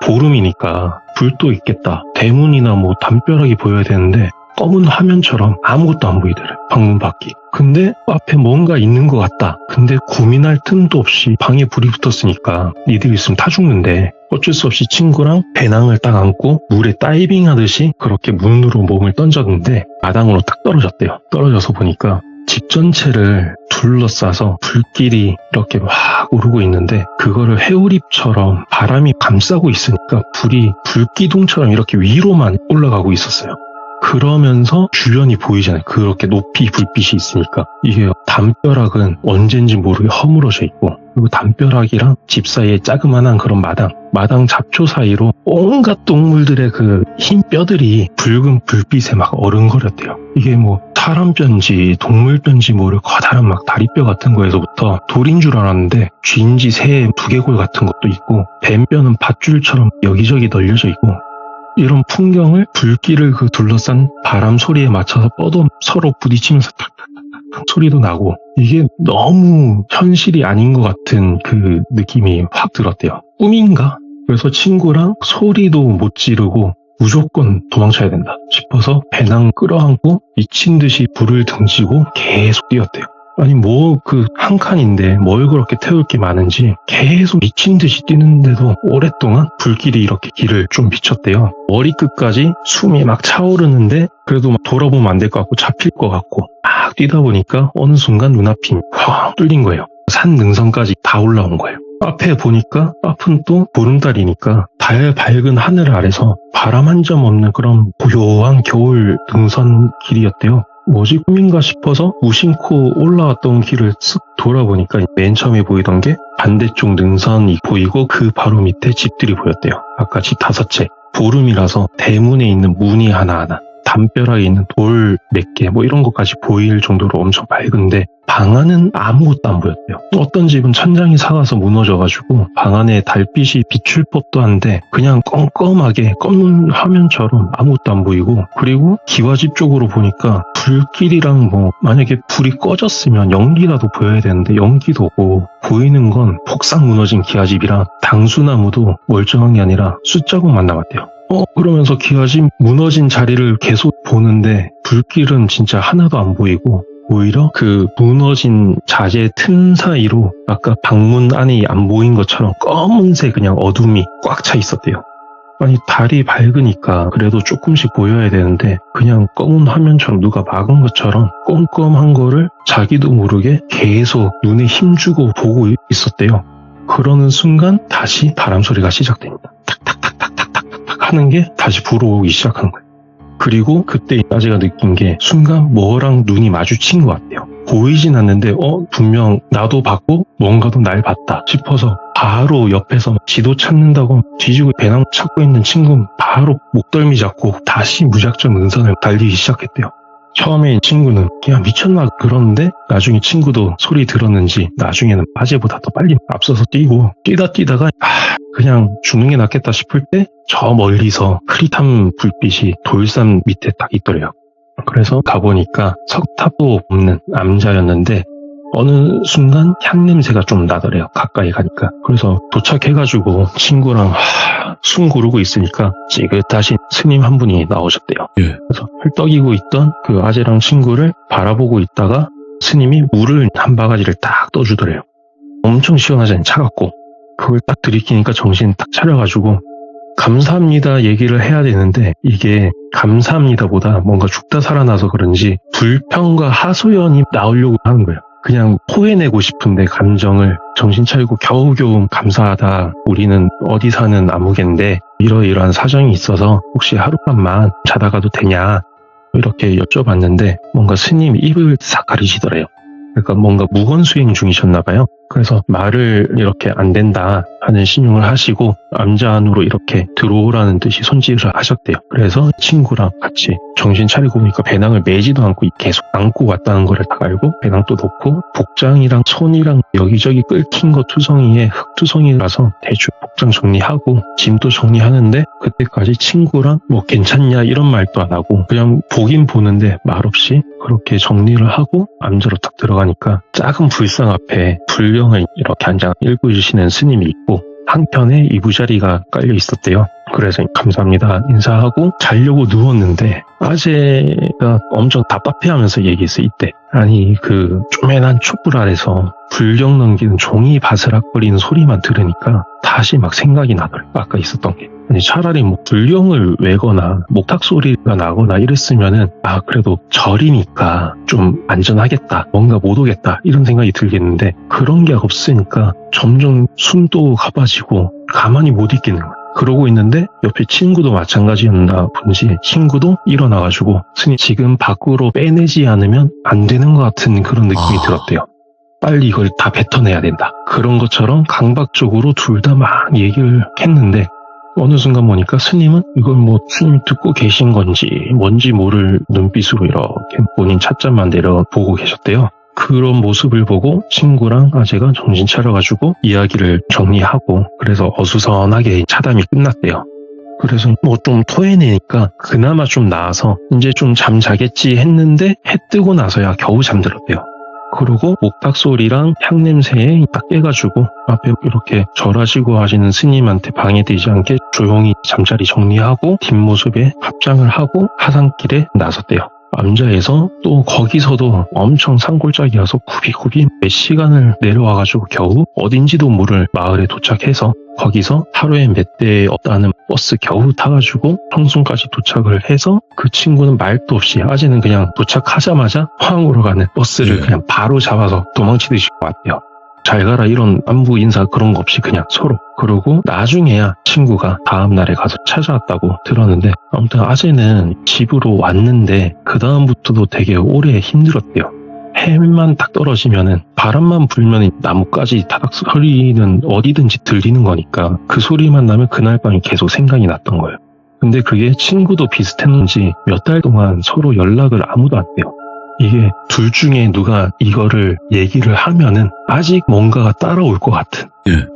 보름이니까 불도 있겠다, 대문이나 뭐 담벼락이 보여야 되는데 검은 화면처럼 아무것도 안 보이더래, 방문 밖이. 근데 앞에 뭔가 있는 것 같다. 근데 고민할 틈도 없이 방에 불이 붙었으니까 니들 있으면 타 죽는데 어쩔 수 없이 친구랑 배낭을 딱 안고 물에 다이빙 하듯이 그렇게 문으로 몸을 던졌는데 마당으로 딱 떨어졌대요. 떨어져서 보니까 집 전체를 둘러싸서 불길이 이렇게 확 오르고 있는데, 그거를 회오리처럼 바람이 감싸고 있으니까 불이 불기둥처럼 이렇게 위로만 올라가고 있었어요. 그러면서 주변이 보이잖아요. 그렇게 높이 불빛이 있으니까. 이게 담벼락은 언젠지 모르게 허물어져 있고, 그리고 담벼락이랑 집 사이에 자그마한 그런 마당 잡초 사이로 온갖 동물들의 그 흰 뼈들이 붉은 불빛에 막 어른거렸대요. 이게 뭐 사람 뼈인지 동물 뼈인지 모를 커다란 막 다리뼈 같은 거에서부터 돌인 줄 알았는데 쥐인지 새 두개골 같은 것도 있고, 뱀뼈는 밧줄처럼 여기저기 널려져 있고, 이런 풍경을 불길을 그 둘러싼 바람 소리에 맞춰서 뻗어 서로 부딪히면서 탁탁탁탁 소리도 나고, 이게 너무 현실이 아닌 것 같은 그 느낌이 확 들었대요. 꿈인가? 그래서 친구랑 소리도 못 지르고 무조건 도망쳐야 된다 싶어서 배낭 끌어안고 미친 듯이 불을 등지고 계속 뛰었대요. 아니 뭐 그 한 칸인데 뭘 그렇게 태울 게 많은지 계속 미친 듯이 뛰는데도 오랫동안 불길이 이렇게 길을 좀 비쳤대요. 머리끝까지 숨이 막 차오르는데 그래도 막 돌아보면 안 될 것 같고 잡힐 것 같고 막 뛰다 보니까 어느 순간 눈앞이 확 뚫린 거예요. 산 능선까지 다 올라온 거예요. 앞에 보니까 앞은 또 보름달이니까 달 밝은 하늘 아래서 바람 한 점 없는 그런 고요한 겨울 능선 길이었대요. 뭐지 꿈인가 싶어서 무심코 올라왔던 길을 쓱 돌아보니까 맨 처음에 보이던 게 반대쪽 능선이 보이고 그 바로 밑에 집들이 보였대요. 아까 집 5채. 보름이라서 대문에 있는 문이 하나하나, 담벼락에 있는 돌 몇 개, 뭐 이런 것까지 보일 정도로 엄청 밝은데 방 안은 아무것도 안 보였대요. 어떤 집은 천장이 사가서 무너져가지고 방 안에 달빛이 비출 법도 한데 그냥 껌껌하게 검은 화면처럼 아무것도 안 보이고, 그리고 기와집 쪽으로 보니까 불길이랑 뭐 만약에 불이 꺼졌으면 연기라도 보여야 되는데 연기도 없고, 보이는 건 폭삭 무너진 기와집이랑 당수나무도 멀쩡한 게 아니라 숫자국만 남았대요. 그러면서 기와집 무너진 자리를 계속 보는데 불길은 진짜 하나도 안 보이고, 오히려 그 무너진 자재 틈 사이로 아까 방문 안이 안 보인 것처럼 검은색 그냥 어둠이 꽉 차 있었대요. 아니 달이 밝으니까 그래도 조금씩 보여야 되는데 그냥 검은 화면처럼 누가 막은 것처럼 껌껌한 거를 자기도 모르게 계속 눈에 힘주고 보고 있었대요. 그러는 순간 다시 바람 소리가 시작됩니다. 탁탁탁탁탁탁탁 하는 게 다시 불어오기 시작하는 거예요. 그리고 그때 아재가 느낀 게 순간 뭐랑 눈이 마주친 것 같아요. 보이진 않는데 분명 나도 봤고 뭔가도 날 봤다 싶어서 바로 옆에서 지도 찾는다고 뒤지고 배낭 찾고 있는 친구 바로 목덜미 잡고 다시 무작정 능선을 달리기 시작했대요. 처음에 친구는 그냥 미쳤나 그러는데 나중에 친구도 소리 들었는지 나중에는 아재보다 더 빨리 앞서서 뛰고 뛰다가 그냥 죽는 게 낫겠다 싶을 때 저 멀리서 흐릿한 불빛이 돌산 밑에 딱 있더래요. 그래서 가보니까 석탑도 없는 남자였는데 어느 순간 향냄새가 좀 나더래요. 가까이 가니까. 그래서 도착해가지고 친구랑 숨 고르고 있으니까 찌긋하신 스님 한 분이 나오셨대요. 예. 그래서 헐떡이고 있던 그 아재랑 친구를 바라보고 있다가 스님이 물을 한 바가지를 딱 떠주더래요. 엄청 시원하잖아요. 차갑고. 그걸 딱 들이키니까 정신 딱 차려가지고 감사합니다 얘기를 해야 되는데 이게 감사합니다보다 뭔가 죽다 살아나서 그런지 불평과 하소연이 나오려고 하는 거예요. 그냥 토해내고 싶은데 감정을 정신 차리고 겨우겨우 감사하다. 우리는 어디 사는 아무개인데 이러이러한 사정이 있어서 혹시 하룻밤만 자다 가도 되냐. 이렇게 여쭤봤는데 뭔가 스님이 입을 싹 가리시더래요. 그러니까 뭔가 무건수행 중이셨나봐요. 그래서 말을 이렇게 안 된다 하는 신용을 하시고 암자 안으로 이렇게 들어오라는 듯이 손질을 하셨대요. 그래서 친구랑 같이 정신 차리고 보니까 배낭을 매지도 않고 계속 안고 왔다는 거를 다 알고 배낭도 놓고 복장이랑 손이랑 여기저기 끓긴 거 투성이에 흙투성이라서 대충 복장 정리하고 짐도 정리하는데 그때까지 친구랑 뭐 괜찮냐 이런 말도 안 하고 그냥 보긴 보는데 말없이 그렇게 정리를 하고 암자로 딱 들어가니까 작은 불상 앞에 불경을 이렇게 한 장 읽어주시는 스님이 있고 한켠에 이부자리가 깔려 있었대요. 그래서 감사합니다 인사하고 자려고 누웠는데 아재가 엄청 답답해하면서 얘기했어. 이때 아니 그 쪼맨한 촛불 아래서 불경 넘기는 종이 바스락거리는 소리만 들으니까 다시 막 생각이 나더래. 아까 있었던 게 아니 차라리 뭐 불경을 외거나 목탁 소리가 나거나 이랬으면은 아 그래도 절이니까 좀 안전하겠다 뭔가 못 오겠다 이런 생각이 들겠는데 그런 게 없으니까 점점 숨도 가빠지고 가만히 못 있겠는 거야. 그러고 있는데 옆에 친구도 마찬가지였나 본지 친구도 일어나가지고 스님 지금 밖으로 빼내지 않으면 안 되는 것 같은 그런 느낌이 들었대요. 빨리 이걸 다 뱉어내야 된다. 그런 것처럼 강박적으로 둘 다 막 얘기를 했는데 어느 순간 보니까 스님은 이걸 뭐 스님 듣고 계신 건지 뭔지 모를 눈빛으로 이렇게 본인 찻잔만 내려보고 계셨대요. 그런 모습을 보고 친구랑 아재가 정신 차려가지고 이야기를 정리하고 그래서 어수선하게 차담이 끝났대요. 그래서 뭐 좀 토해내니까 그나마 좀 나아서 이제 좀 잠자겠지 했는데 해 뜨고 나서야 겨우 잠들었대요. 그러고 목탁 소리랑 향냄새에 딱 깨가지고 앞에 이렇게 절하시고 하시는 스님한테 방해되지 않게 조용히 잠자리 정리하고 뒷모습에 합장을 하고 하산길에 나섰대요. 암자에서 또 거기서도 엄청 산골짜기여서 굽이굽이 몇 시간을 내려와가지고 겨우 어딘지도 모를 마을에 도착해서 거기서 하루에 몇 대 없다는 버스 겨우 타가지고 청순까지 도착을 해서 그 친구는 말도 없이 아재는 그냥 도착하자마자 포항으로 가는 버스를 그냥 바로 잡아서 도망치듯이 왔대요. 잘 가라 이런 안부 인사 그런 거 없이 그냥 서로. 그러고 나중에야 친구가 다음날에 가서 찾아왔다고 들었는데 아무튼 아재는 집으로 왔는데 그 다음부터도 되게 오래 힘들었대요. 해만 딱 떨어지면은 바람만 불면 나뭇가지 타닥 소리는 어디든지 들리는 거니까 그 소리만 나면 그날 밤이 계속 생각이 났던 거예요. 근데 그게 친구도 비슷했는지 몇 달 동안 서로 연락을 아무도 안 해요. 이게 둘 중에 누가 이거를 얘기를 하면은 아직 뭔가가 따라올 것 같은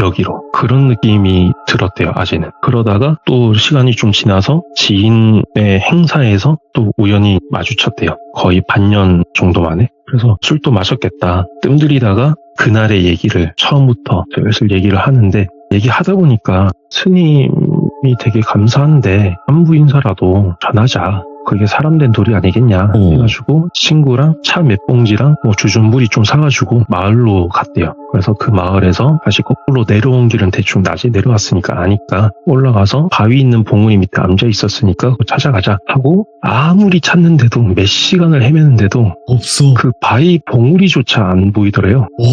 여기로 그런 느낌이 들었대요. 아재는. 그러다가 또 시간이 좀 지나서 지인의 행사에서 또 우연히 마주쳤대요. 거의 반년 정도 만에. 그래서 술도 마셨겠다 뜸들이다가 그날의 얘기를 처음부터 슬슬 얘기를 하는데 얘기하다 보니까 스님이 되게 감사한데 안부 인사라도 전하자. 그게 사람된 돌이 아니겠냐 해가지고 친구랑 차 몇 봉지랑 뭐 주전부리 좀 사가지고 마을로 갔대요. 그래서 그 마을에서 다시 거꾸로 내려온 길은 대충 낮에 내려왔으니까 아니까 올라가서 바위 있는 봉우리 밑에 앉아 있었으니까 그거 찾아가자 하고 아무리 찾는데도 몇 시간을 헤매는데도 없어. 그 바위 봉우리조차 안 보이더래요. 와.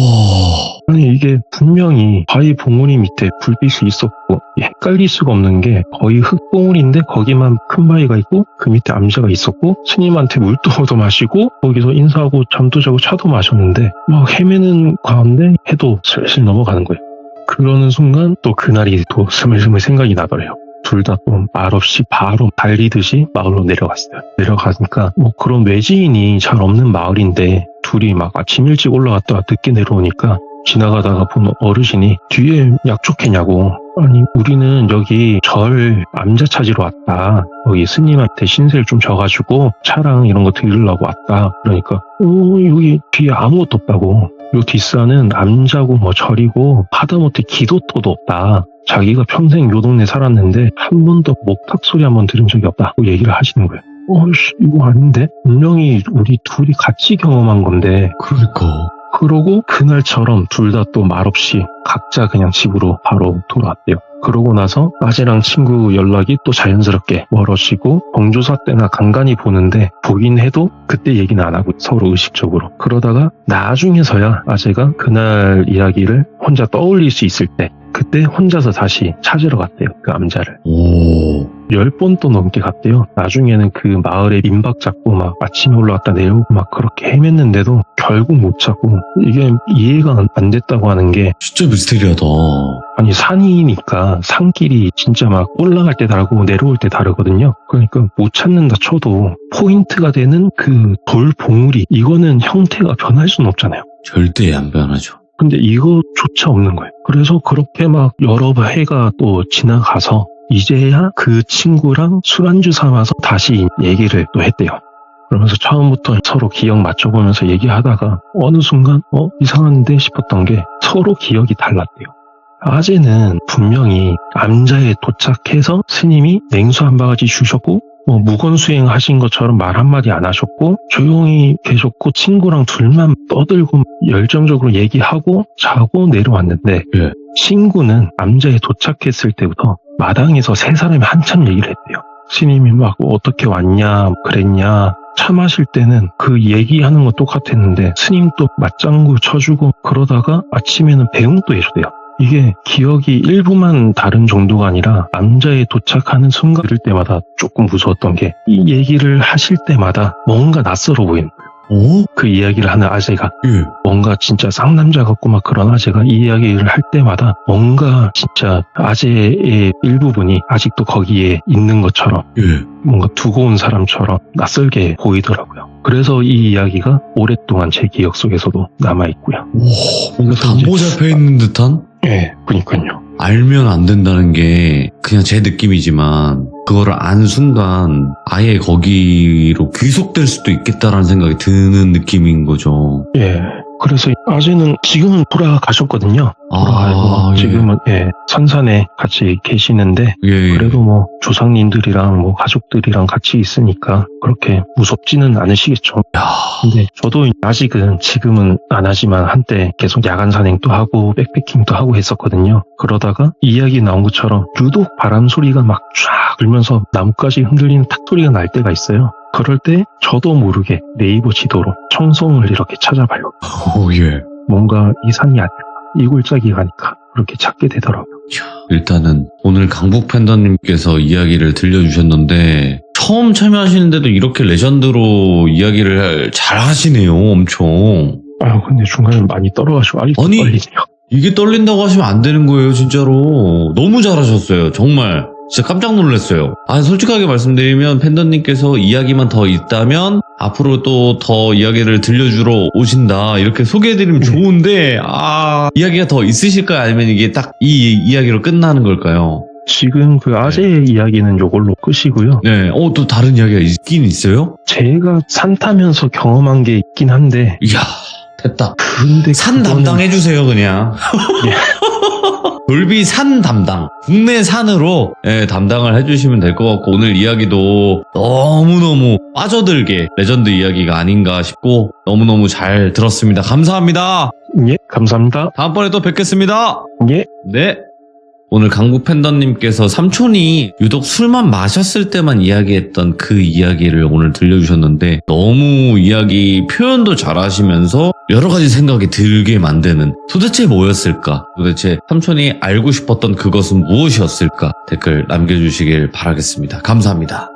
아니 이게 분명히 바위 봉우리 밑에 불빛이 있었고 헷갈릴 수가 없는 게 거의 흙봉우리인데 거기만 큰 바위가 있고 그 밑에 암자가 있었고 스님한테 물도 얻어 마시고 거기서 인사하고 잠도 자고 차도 마셨는데 막 헤매는 가운데 해도 슬슬 넘어가는 거예요. 그러는 순간 또 그날이 또 스물스물 생각이 나더래요. 둘 다 또 말없이 바로 달리듯이 마을로 내려갔어요. 내려가니까 뭐 그런 외지인이 잘 없는 마을인데 둘이 막 아침 일찍 올라갔다가 늦게 내려오니까 지나가다가 본 어르신이 뒤에 약속했냐고. 아니 우리는 여기 절 암자 찾으러 왔다. 여기 스님한테 신세를 좀 져가지고 차랑 이런 거 드리려고 왔다. 그러니까 여기 뒤에 아무것도 없다고. 요 뒷산은 암자고 뭐 절이고 하다못해 기도터도 없다. 자기가 평생 요 동네 살았는데 한 번도 목탁 소리 한 번 들은 적이 없다고 얘기를 하시는 거예요. 이거 아닌데? 분명히 우리 둘이 같이 경험한 건데. 그러니까. 그러고 그날처럼 둘 다 또 말없이 각자 그냥 집으로 바로 돌아왔대요. 그러고 나서 아재랑 친구 연락이 또 자연스럽게 멀어지고 경조사 때나 간간히 보는데 보긴 해도 그때 얘기는 안 하고 서로 의식적으로. 그러다가 나중에서야 아재가 그날 이야기를 혼자 떠올릴 수 있을 때 그때 혼자서 다시 찾으러 갔대요. 그 암자를. 오. 10번도 넘게 갔대요. 나중에는 그 마을에 민박 잡고 막 아침에 올라갔다 내려오고 막 그렇게 헤맸는데도 결국 못 찾고, 이게 이해가 안 됐다고 하는 게, 진짜 미스테리하다. 아니 산이니까 산길이 진짜 막 올라갈 때 다르고 내려올 때 다르거든요. 그러니까 못 찾는다 쳐도 포인트가 되는 그 돌 봉우리, 이거는 형태가 변할 수는 없잖아요. 절대 안 변하죠. 근데 이거조차 없는 거예요. 그래서 그렇게 막 여러 해가 또 지나가서 이제야 그 친구랑 술안주 삼아서 다시 얘기를 또 했대요. 그러면서 처음부터 서로 기억 맞춰보면서 얘기하다가 어느 순간 이상한데 싶었던 게 서로 기억이 달랐대요. 아재는 분명히 암자에 도착해서 스님이 냉수 한 바가지 주셨고 무건수행 하신 것처럼 말 한마디 안 하셨고 조용히 계셨고 친구랑 둘만 떠들고 열정적으로 얘기하고 자고 내려왔는데, 예. 친구는 암자에 도착했을 때부터 마당에서 세 사람이 한참 얘기를 했대요. 스님이 막 어떻게 왔냐 그랬냐, 차 마실 때는 그 얘기하는 거 똑같았는데 스님도 맞장구 쳐주고 그러다가 아침에는 배웅도 해주대요. 이게 기억이 일부만 다른 정도가 아니라 암자에 도착하는 순간 이럴 때마다 조금 무서웠던 게, 이 얘기를 하실 때마다 뭔가 낯설어 보이는 거예요. 그 이야기를 하는 아재가 예. 뭔가 진짜 쌍남자 같고 막 그런 아재가 이 이야기를 할 때마다 뭔가 진짜 아재의 일부분이 아직도 거기에 있는 것처럼, 예. 뭔가 두고 온 사람처럼 낯설게 보이더라고요. 그래서 이 이야기가 오랫동안 제 기억 속에서도 남아있고요. 뭔가 담보 잡혀 있는 듯한? 예, 그니까요. 알면 안 된다는 게 그냥 제 느낌이지만, 그거를 안 순간 아예 거기로 귀속될 수도 있겠다라는 생각이 드는 느낌인 거죠. 예. 그래서 아재는 지금은 돌아가셨거든요. 아, 예. 지금은 선산에 같이 계시는데, 예. 그래도 뭐 조상님들이랑 뭐 가족들이랑 같이 있으니까 그렇게 무섭지는 않으시겠죠. 야. 근데 저도 아직은 지금은 안 하지만 한때 계속 야간 산행도 하고 백패킹도 하고 했었거든요. 그러다가 이야기 나온 것처럼 유독 바람 소리가 막 쫙 불면서 나뭇가지 흔들리는 탁 소리가 날 때가 있어요. 그럴 때 저도 모르게 네이버 지도로 청송을 이렇게 찾아봐요. 예. 뭔가 이 산이 아닐까, 이 골짜기 가니까 그렇게 찾게 되더라고요. 일단은 오늘 강북 팬더님께서 이야기를 들려주셨는데, 처음 참여하시는데도 이렇게 레전드로 이야기를 잘 하시네요. 엄청. 근데 중간에 많이 떨어가지고 아직도 아니, 떨리네요. 이게 떨린다고 하시면 안 되는 거예요, 진짜로. 너무 잘하셨어요, 정말. 진짜 깜짝 놀랐어요. 솔직하게 말씀드리면 팬더님께서 이야기만 더 있다면 앞으로 또 더 이야기를 들려주러 오신다, 이렇게 소개해드리면 좋은데, 이야기가 더 있으실까요? 아니면 이게 딱 이 이야기로 끝나는 걸까요? 지금 그 아재의 이야기는 요걸로 끝이고요. 네, 또 다른 이야기가 있긴 있어요? 제가 산 타면서 경험한 게 있긴 한데, 이야, 됐다. 근데 산 그거는- 담당해주세요, 그냥. 돌비 산 담당. 국내 산으로 담당을 해주시면 될 것 같고, 오늘 이야기도 너무너무 빠져들게 레전드 이야기가 아닌가 싶고, 너무너무 잘 들었습니다. 감사합니다. 예, 감사합니다. 다음번에 또 뵙겠습니다. 예. 네. 오늘 강북 팬더님께서 삼촌이 유독 술만 마셨을 때만 이야기했던 그 이야기를 오늘 들려주셨는데, 너무 이야기 표현도 잘하시면서 여러 가지 생각이 들게 만드는, 도대체 뭐였을까? 도대체 삼촌이 알고 싶었던 그것은 무엇이었을까? 댓글 남겨주시길 바라겠습니다. 감사합니다.